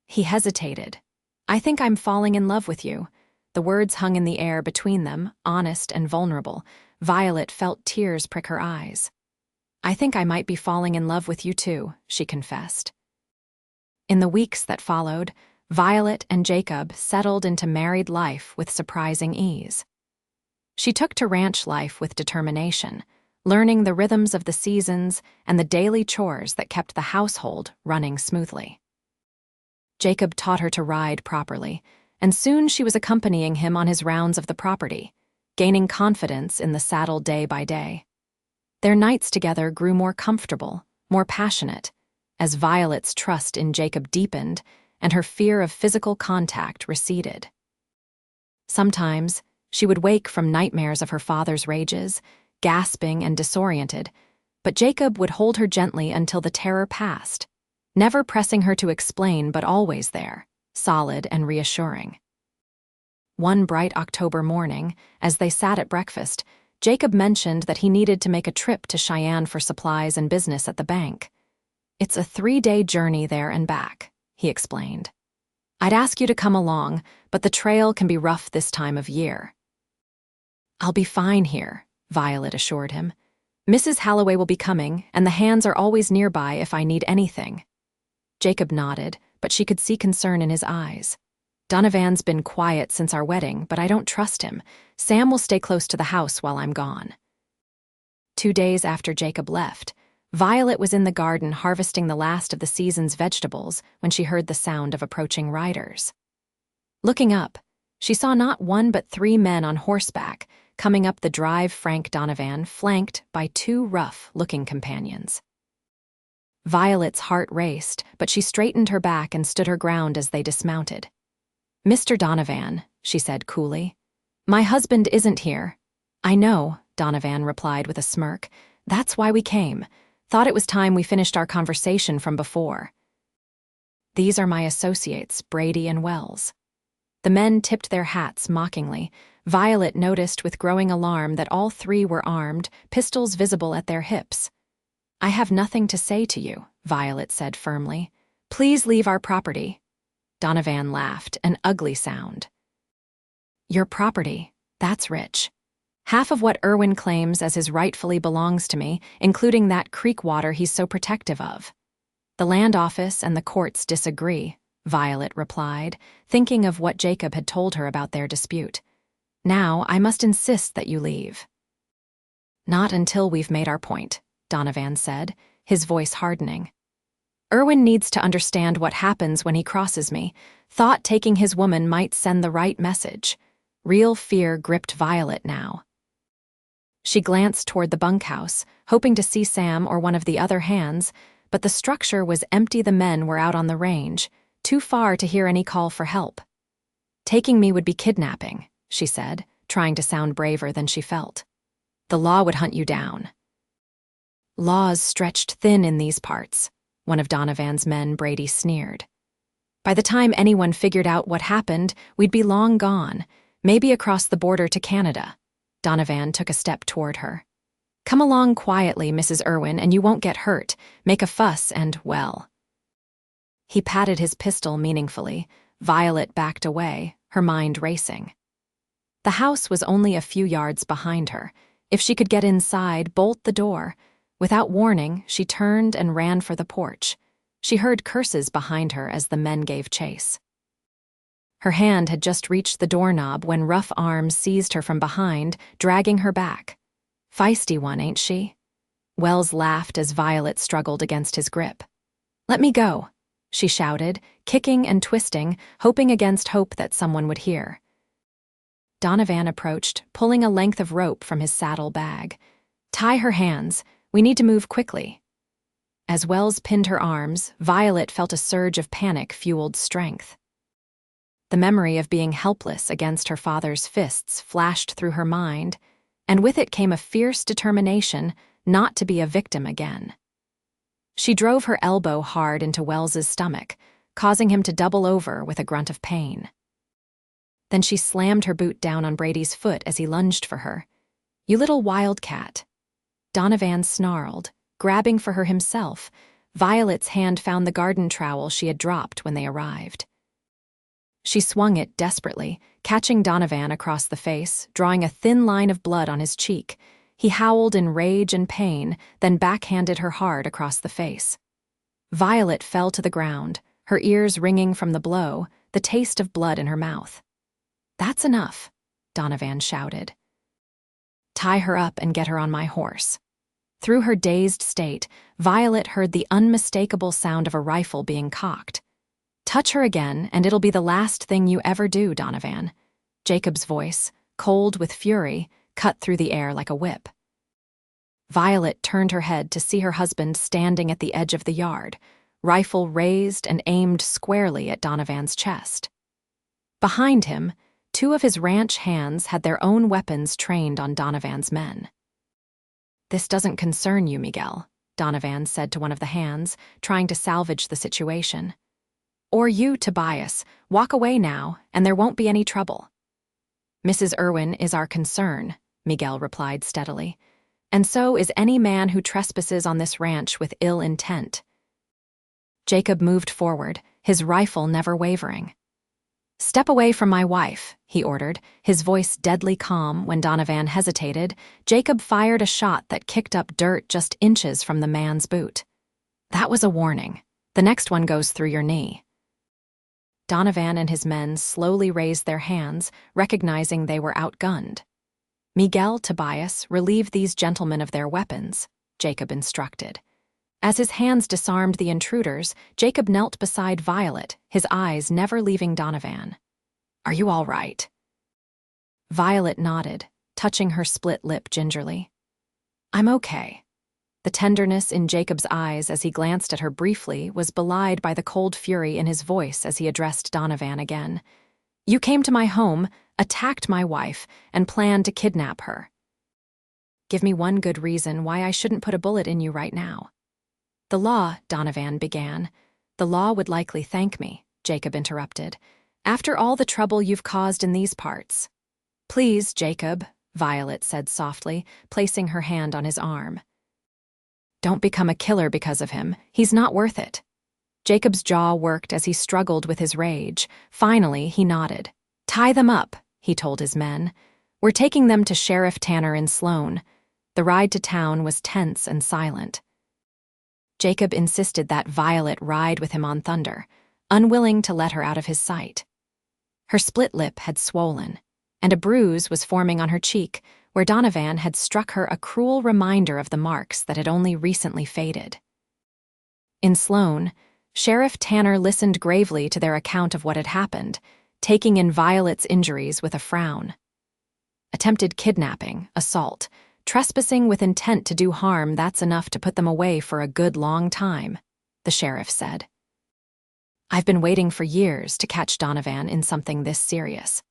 He hesitated. "I think I'm falling in love with you." The words hung in the air between them, honest and vulnerable. Violet felt tears prick her eyes. "I think I might be falling in love with you too," she confessed. In the weeks that followed, Violet and Jacob settled into married life with surprising ease. She took to ranch life with determination, learning the rhythms of the seasons and the daily chores that kept the household running smoothly. Jacob taught her to ride properly, and soon she was accompanying him on his rounds of the property, gaining confidence in the saddle day by day. Their nights together grew more comfortable, more passionate, as Violet's trust in Jacob deepened and her fear of physical contact receded. Sometimes, she would wake from nightmares of her father's rages, gasping and disoriented, but Jacob would hold her gently until the terror passed, never pressing her to explain but always there, solid and reassuring. One bright October morning, as they sat at breakfast, Jacob mentioned that he needed to make a trip to Cheyenne for supplies and business at the bank. "It's a 3-day journey there and back," he explained. "I'd ask you to come along, but the trail can be rough this time of year." "I'll be fine here," Violet assured him. Mrs. Halloway will be coming, and the hands are always nearby if I need anything. Jacob nodded, but she could see concern in his eyes. Donovan's been quiet since our wedding, but I don't trust him. Sam will stay close to the house while I'm gone. 2 days after Jacob left, Violet was in the garden harvesting the last of the season's vegetables when she heard the sound of approaching riders. Looking up, she saw not 1 but 3 men on horseback coming up the drive. Frank Donovan flanked by 2 rough-looking companions. Violet's heart raced, but she straightened her back and stood her ground as they dismounted. Mr. Donovan, she said coolly. My husband isn't here. I know, Donovan replied with a smirk. That's why we came. Thought it was time we finished our conversation from before. These are my associates, Brady and Wells. The men tipped their hats mockingly. Violet noticed with growing alarm that all 3 were armed, pistols visible at their hips. I have nothing to say to you, Violet said firmly. Please leave our property. Donovan laughed, an ugly sound. Your property, that's rich. Half of what Irwin claims as his rightfully belongs to me, including that creek water he's so protective of. The land office and the courts disagree, Violet replied, thinking of what Jacob had told her about their dispute. Now I must insist that you leave. Not until we've made our point, Donovan said, his voice hardening. Irwin needs to understand what happens when he crosses me. Thought taking his woman might send the right message. Real fear gripped Violet now. She glanced toward the bunkhouse, hoping to see Sam or one of the other hands, but the structure was empty. The men were out on the range, too far to hear any call for help. Taking me would be kidnapping, she said, trying to sound braver than she felt. The law would hunt you down. Laws stretched thin in these parts, one of Donovan's men, Brady, sneered. By the time anyone figured out what happened, we'd be long gone, maybe across the border to Canada. Donovan took a step toward her. Come along quietly, Mrs. Irwin, and you won't get hurt. Make a fuss and, well. He patted his pistol meaningfully. Violet backed away, her mind racing. The house was only a few yards behind her. If she could get inside, bolt the door. Without warning, she turned and ran for the porch. She heard curses behind her as the men gave chase. Her hand had just reached the doorknob when rough arms seized her from behind, dragging her back. Feisty one, ain't she? Wells laughed as Violet struggled against his grip. Let me go, she shouted, kicking and twisting, hoping against hope that someone would hear. Donovan approached, pulling a length of rope from his saddle bag. Tie her hands. We need to move quickly. As Wells pinned her arms, Violet felt a surge of panic-fueled strength. The memory of being helpless against her father's fists flashed through her mind, and with it came a fierce determination not to be a victim again. She drove her elbow hard into Wells's stomach, causing him to double over with a grunt of pain. Then she slammed her boot down on Brady's foot as he lunged for her. You little wildcat. Donovan snarled, grabbing for her himself. Violet's hand found the garden trowel she had dropped when they arrived. She swung it desperately, catching Donovan across the face, drawing a thin line of blood on his cheek. He howled in rage and pain, then backhanded her hard across the face. Violet fell to the ground, her ears ringing from the blow, the taste of blood in her mouth. That's enough, Donovan shouted. Tie her up and get her on my horse. Through her dazed state, Violet heard the unmistakable sound of a rifle being cocked. Touch her again, and it'll be the last thing you ever do, Donovan. Jacob's voice, cold with fury, cut through the air like a whip. Violet turned her head to see her husband standing at the edge of the yard, rifle raised and aimed squarely at Donovan's chest. Behind him, 2 of his ranch hands had their own weapons trained on Donovan's men. This doesn't concern you, Miguel, Donovan said to one of the hands, trying to salvage the situation. Or you, Tobias. Walk away now, and there won't be any trouble. Mrs. Irwin is our concern, Miguel replied steadily, and so is any man who trespasses on this ranch with ill intent. Jacob moved forward, his rifle never wavering. "Step away from my wife," he ordered, his voice deadly calm. When Donovan hesitated, Jacob fired a shot that kicked up dirt just inches from the man's boot. "That was a warning. The next one goes through your knee." Donovan and his men slowly raised their hands, recognizing they were outgunned. "Miguel, Tobias, relieve these gentlemen of their weapons," Jacob instructed. As his hands disarmed the intruders, Jacob knelt beside Violet, his eyes never leaving Donovan. "Are you all right?" Violet nodded, touching her split lip gingerly. "I'm okay." The tenderness in Jacob's eyes as he glanced at her briefly was belied by the cold fury in his voice as he addressed Donovan again. "You came to my home, attacked my wife, and planned to kidnap her. Give me one good reason why I shouldn't put a bullet in you right now." "The law," Donovan began. "The law would likely thank me," Jacob interrupted. "After all the trouble you've caused in these parts." "Please, Jacob," Violet said softly, placing her hand on his arm. "Don't become a killer because of him. He's not worth it." Jacob's jaw worked as he struggled with his rage. Finally, he nodded. "Tie them up," he told his men. "We're taking them to Sheriff Tanner in Sloan." The ride to town was tense and silent. Jacob insisted that Violet ride with him on Thunder, unwilling to let her out of his sight. Her split lip had swollen, and a bruise was forming on her cheek, where Donovan had struck her a cruel reminder of the marks that had only recently faded. In Sloan, Sheriff Tanner listened gravely to their account of what had happened, taking in Violet's injuries with a frown. "Attempted kidnapping, assault, trespassing with intent to do harm, that's enough to put them away for a good long time," the sheriff said. "I've been waiting for years to catch Donovan in something this serious.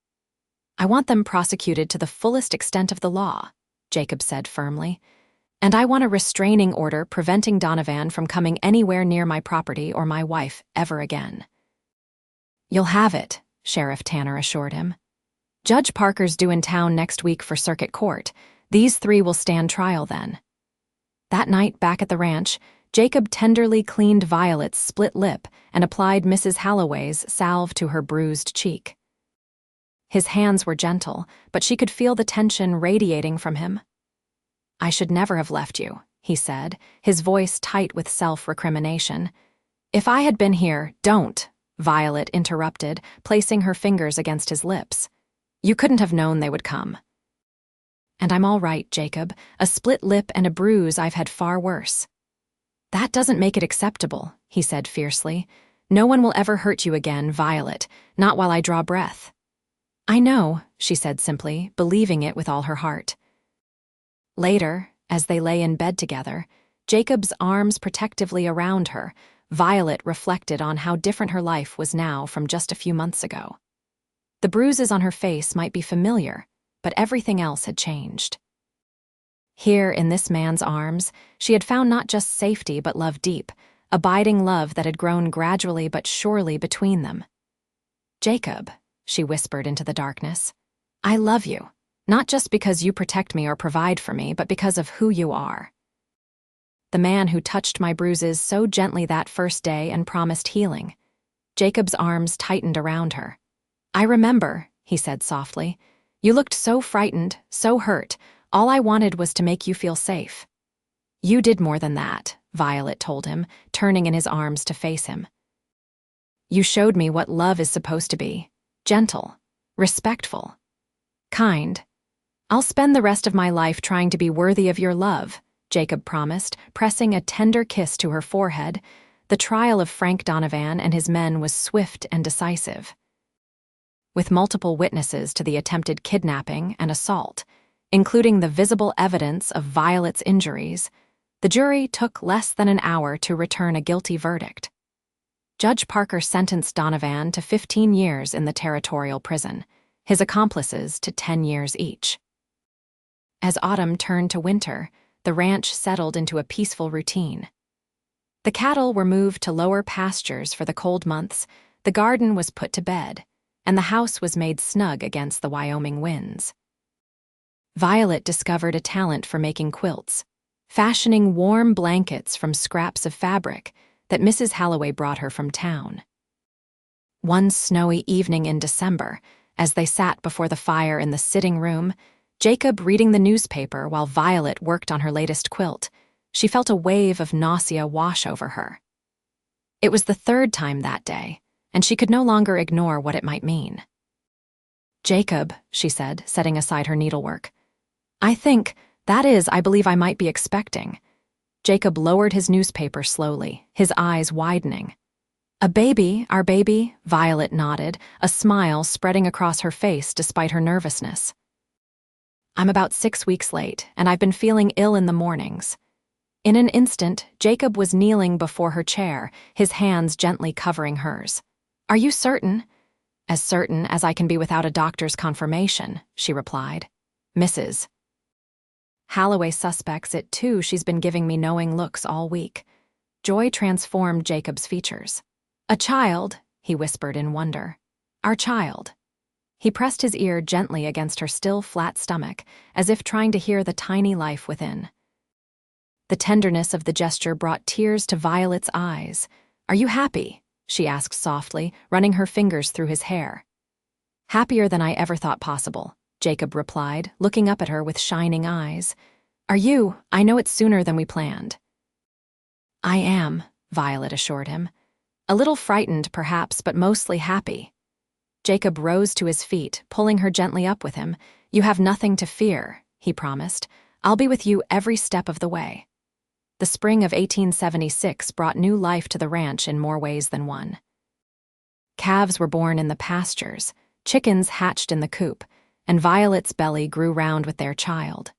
I want them prosecuted to the fullest extent of the law," Jacob said firmly. "And I want a restraining order preventing Donovan from coming anywhere near my property or my wife ever again." "You'll have it," Sheriff Tanner assured him. "Judge Parker's due in town next week for circuit court. These three will stand trial then." That night, back at the ranch, Jacob tenderly cleaned Violet's split lip and applied Mrs. Halloway's salve to her bruised cheek. His hands were gentle, but she could feel the tension radiating from him. "I should never have left you," he said, his voice tight with self-recrimination. "If I had been here—" "Don't," Violet interrupted, placing her fingers against his lips. "You couldn't have known they would come." "And I'm all right, Jacob. A split lip and a bruise I've had far worse." "That doesn't make it acceptable," he said fiercely. "No one will ever hurt you again, Violet, not while I draw breath." "I know," she said simply, believing it with all her heart. Later, as they lay in bed together, Jacob's arms protectively around her, Violet reflected on how different her life was now from just a few months ago. The bruises on her face might be familiar, but everything else had changed. Here, in this man's arms, she had found not just safety but love deep, abiding love that had grown gradually but surely between them. "Jacob," she whispered into the darkness, "I love you, not just because you protect me or provide for me, but because of who you are. The man who touched my bruises so gently that first day and promised healing." Jacob's arms tightened around her. "I remember," he said softly. "You looked so frightened, so hurt. All I wanted was to make you feel safe." "You did more than that," Violet told him, turning in his arms to face him. "You showed me what love is supposed to be. Gentle, respectful, kind. I'll spend the rest of my life trying to be worthy of your love," Jacob promised, pressing a tender kiss to her forehead. The trial of Frank Donovan and his men was swift and decisive. With multiple witnesses to the attempted kidnapping and assault, including the visible evidence of Violet's injuries, the jury took less than an hour to return a guilty verdict. Judge Parker sentenced Donovan to 15 years in the territorial prison, his accomplices to 10 years each. As autumn turned to winter, the ranch settled into a peaceful routine. The cattle were moved to lower pastures for the cold months, the garden was put to bed, and the house was made snug against the Wyoming winds. Violet discovered a talent for making quilts, fashioning warm blankets from scraps of fabric that Mrs. Halloway brought her from town. One snowy evening in December, as they sat before the fire in the sitting room, Jacob reading the newspaper while Violet worked on her latest quilt, she felt a wave of nausea wash over her. It was the third time that day, and she could no longer ignore what it might mean. "Jacob," she said, setting aside her needlework. I believe I might be expecting." Jacob lowered his newspaper slowly, his eyes widening. "A baby, our baby," Violet nodded, a smile spreading across her face despite her nervousness. "I'm about 6 weeks late, and I've been feeling ill in the mornings." In an instant, Jacob was kneeling before her chair, his hands gently covering hers. "Are you certain?" "As certain as I can be without a doctor's confirmation," she replied. "Mrs. Holloway suspects it too. She's been giving me knowing looks all week." Joy transformed Jacob's features. "A child," he whispered in wonder. "Our child." He pressed his ear gently against her still flat stomach, as if trying to hear the tiny life within. The tenderness of the gesture brought tears to Violet's eyes. "Are you happy?" she asked softly, running her fingers through his hair. "Happier than I ever thought possible," Jacob replied, looking up at her with shining eyes. "Are you? I know it's sooner than we planned." "I am," Violet assured him. "A little frightened, perhaps, but mostly happy." Jacob rose to his feet, pulling her gently up with him. "You have nothing to fear," he promised. "I'll be with you every step of the way." The spring of 1876 brought new life to the ranch in more ways than one. Calves were born in the pastures, chickens hatched in the coop, and Violet's belly grew round with their child.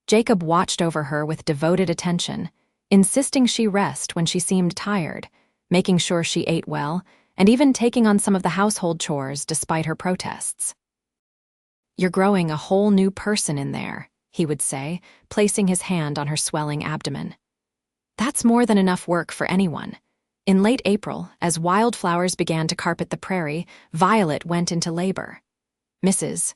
Jacob watched over her with devoted attention, insisting she rest when she seemed tired, making sure she ate well, and even taking on some of the household chores despite her protests. "You're growing a whole new person in there," he would say, placing his hand on her swelling abdomen. "That's more than enough work for anyone." In late April, as wildflowers began to carpet the prairie, Violet went into labor. Mrs.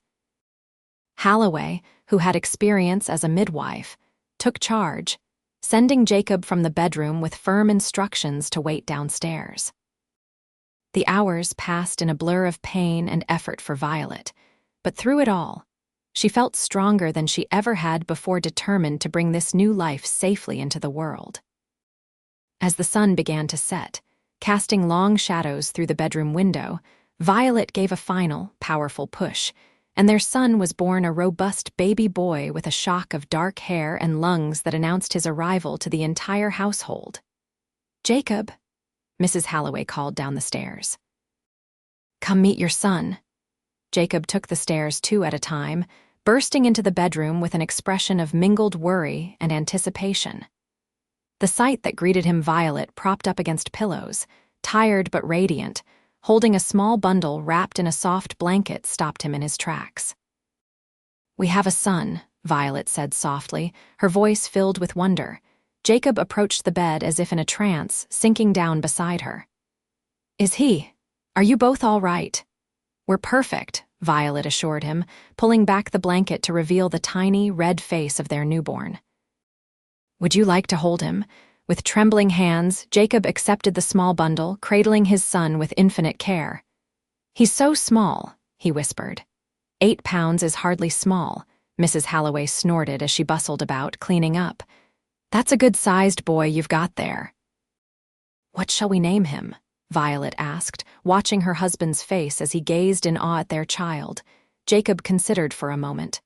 Holloway, who had experience as a midwife, took charge, sending Jacob from the bedroom with firm instructions to wait downstairs. The hours passed in a blur of pain and effort for Violet, but through it all, she felt stronger than she ever had before, determined to bring this new life safely into the world. As the sun began to set, casting long shadows through the bedroom window, Violet gave a final, powerful push, and their son was born a robust baby boy with a shock of dark hair and lungs that announced his arrival to the entire household. "Jacob," Mrs. Holloway called down the stairs. "Come meet your son." Jacob took the stairs 2 at a time, bursting into the bedroom with an expression of mingled worry and anticipation. The sight that greeted him, Violet propped up against pillows, tired but radiant, holding a small bundle wrapped in a soft blanket, stopped him in his tracks. "We have a son," Violet said softly, her voice filled with wonder. Jacob approached the bed as if in a trance, sinking down beside her. Are you both all right?" "We're perfect," Violet assured him, pulling back the blanket to reveal the tiny, red face of their newborn. "Would you like to hold him?" With trembling hands, Jacob accepted the small bundle, cradling his son with infinite care. "He's so small," he whispered. 8 pounds is hardly small," Mrs. Holloway snorted as she bustled about, cleaning up. "That's a good-sized boy you've got there." "What shall we name him?" Violet asked, watching her husband's face as he gazed in awe at their child. Jacob considered for a moment.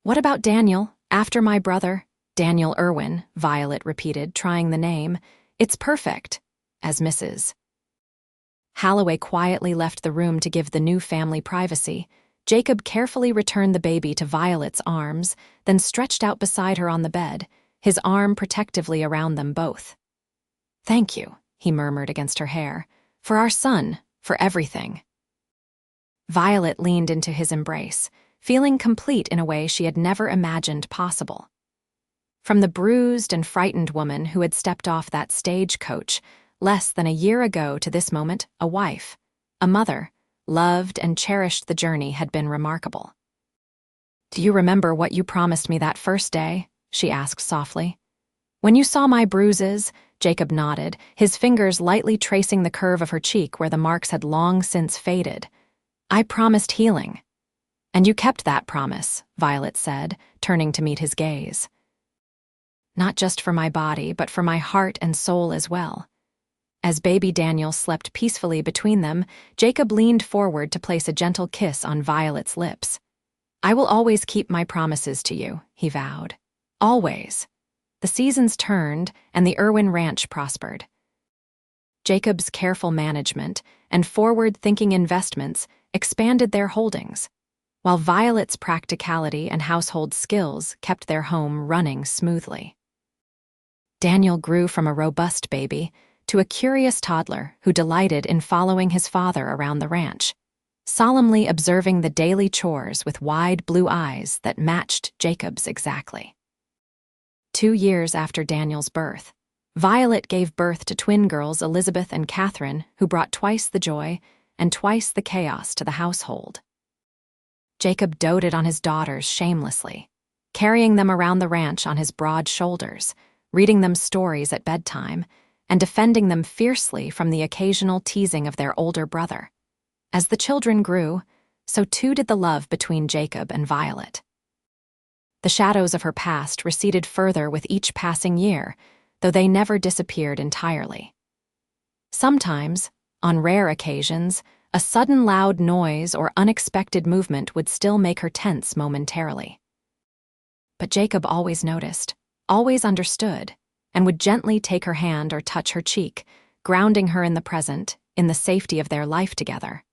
"What about Daniel, after my brother?" "Daniel Irwin," Violet repeated, trying the name. "It's perfect." As Mrs. Holloway quietly left the room to give the new family privacy, Jacob carefully returned the baby to Violet's arms, then stretched out beside her on the bed, his arm protectively around them both. "Thank you," he murmured against her hair. "For our son, for everything." Violet leaned into his embrace, feeling complete in a way she had never imagined possible. From the bruised and frightened woman who had stepped off that stagecoach less than a year ago to this moment, a wife, a mother, loved and cherished, the journey had been remarkable. "Do you remember what you promised me that first day?" she asked softly. "When you saw my bruises," Jacob nodded, his fingers lightly tracing the curve of her cheek where the marks had long since faded. I promised healing. And you kept that promise, Violet said, turning to meet his gaze. Not just for my body, but for my heart and soul as well. As baby Daniel slept peacefully between them, Jacob leaned forward to place a gentle kiss on Violet's lips. I will always keep my promises to you, he vowed. Always. The seasons turned, and the Irwin ranch prospered. Jacob's careful management and forward-thinking investments expanded their holdings, while Violet's practicality and household skills kept their home running smoothly. Daniel grew from a robust baby to a curious toddler who delighted in following his father around the ranch, solemnly observing the daily chores with wide blue eyes that matched Jacob's exactly. 2 years after Daniel's birth, Violet gave birth to twin girls Elizabeth and Catherine, who brought twice the joy and twice the chaos to the household. Jacob doted on his daughters shamelessly, carrying them around the ranch on his broad shoulders, reading them stories at bedtime, and defending them fiercely from the occasional teasing of their older brother. As the children grew, so too did the love between Jacob and Violet. The shadows of her past receded further with each passing year, though they never disappeared entirely. Sometimes, on rare occasions, a sudden loud noise or unexpected movement would still make her tense momentarily. But Jacob always noticed, always understood, and would gently take her hand or touch her cheek, grounding her in the present, in the safety of their life together.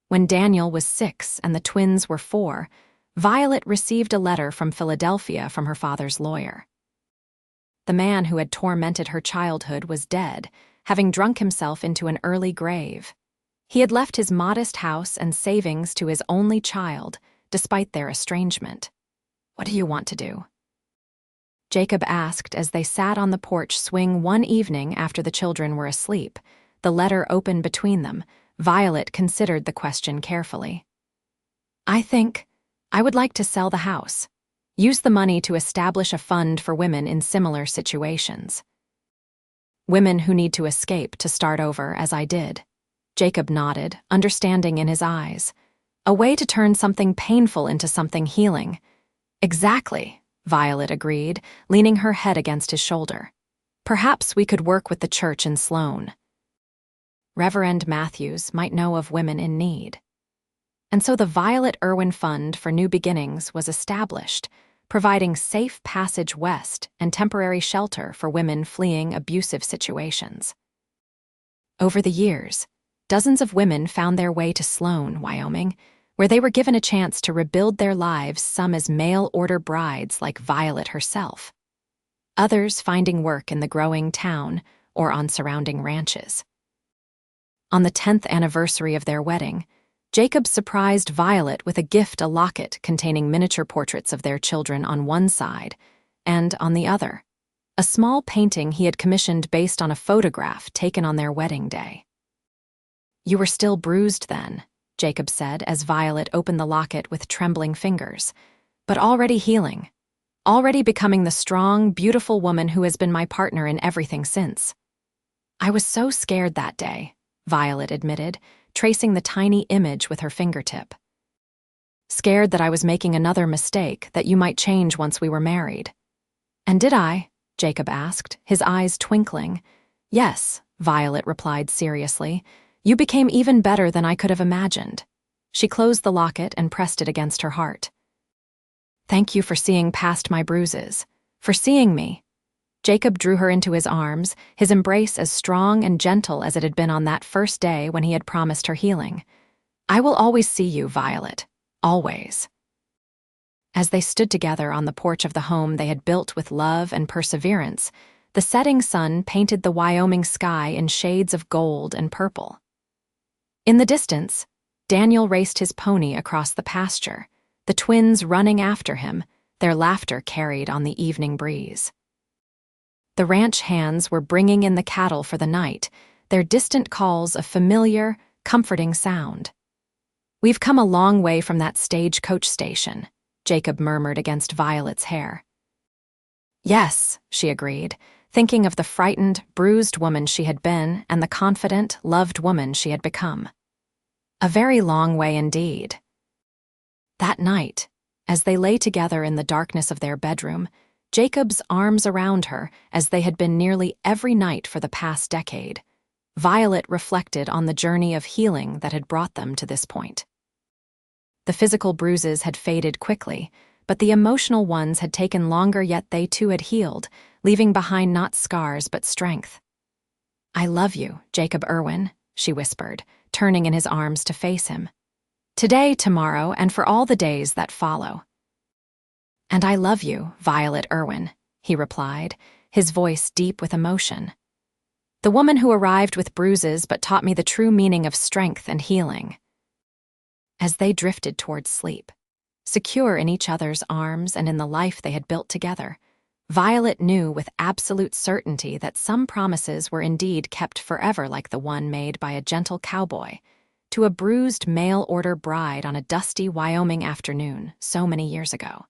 When Daniel was 6 and the twins were 4, Violet received a letter from Philadelphia from her father's lawyer. The man who had tormented her childhood was dead, having drunk himself into an early grave. He had left his modest house and savings to his only child, despite their estrangement. What do you want to do? Jacob asked as they sat on the porch swing one evening after the children were asleep, the letter open between them. Violet considered the question carefully. I would like to sell the house. Use the money to establish a fund for women in similar situations. Women who need to escape to start over as I did. Jacob nodded, understanding in his eyes. A way to turn something painful into something healing. Exactly, Violet agreed, leaning her head against his shoulder. Perhaps we could work with the church in Sloan. Reverend Matthews might know of women in need. And so the Violet Irwin Fund for New Beginnings was established, providing safe passage west and temporary shelter for women fleeing abusive situations. Over the years, dozens of women found their way to Sloan, Wyoming, where they were given a chance to rebuild their lives, some as mail-order brides like Violet herself, others finding work in the growing town or on surrounding ranches. On the 10th anniversary of their wedding, Jacob surprised Violet with a locket containing miniature portraits of their children on one side, and on the other, a small painting he had commissioned based on a photograph taken on their wedding day. You were still bruised then, Jacob said as Violet opened the locket with trembling fingers, but already healing, already becoming the strong, beautiful woman who has been my partner in everything since. I was so scared that day, Violet admitted, tracing the tiny image with her fingertip. Scared that I was making another mistake, that you might change once we were married. And did I? Jacob asked, his eyes twinkling. Yes, Violet replied seriously. You became even better than I could have imagined. She closed the locket and pressed it against her heart. Thank you for seeing past my bruises, for seeing me. Jacob drew her into his arms, his embrace as strong and gentle as it had been on that first day when he had promised her healing. I will always see you, Violet. Always. As they stood together on the porch of the home they had built with love and perseverance, the setting sun painted the Wyoming sky in shades of gold and purple. In the distance, Daniel raced his pony across the pasture, the twins running after him, their laughter carried on the evening breeze. The ranch hands were bringing in the cattle for the night, their distant calls a familiar, comforting sound. We've come a long way from that stagecoach station, Jacob murmured against Violet's hair. Yes, she agreed, thinking of the frightened, bruised woman she had been and the confident, loved woman she had become. A very long way indeed. That night, as they lay together in the darkness of their bedroom, Jacob's arms around her, as they had been nearly every night for the past decade, Violet reflected on the journey of healing that had brought them to this point. The physical bruises had faded quickly, but the emotional ones had taken longer, yet they too had healed, leaving behind not scars but strength. "I love you, Jacob Irwin," she whispered, turning in his arms to face him. "Today, tomorrow, and for all the days that follow." "And I love you, Violet Irwin," he replied, his voice deep with emotion. "The woman who arrived with bruises but taught me the true meaning of strength and healing." As they drifted towards sleep, secure in each other's arms and in the life they had built together, Violet knew with absolute certainty that some promises were indeed kept forever, like the one made by a gentle cowboy to a bruised mail-order bride on a dusty Wyoming afternoon so many years ago.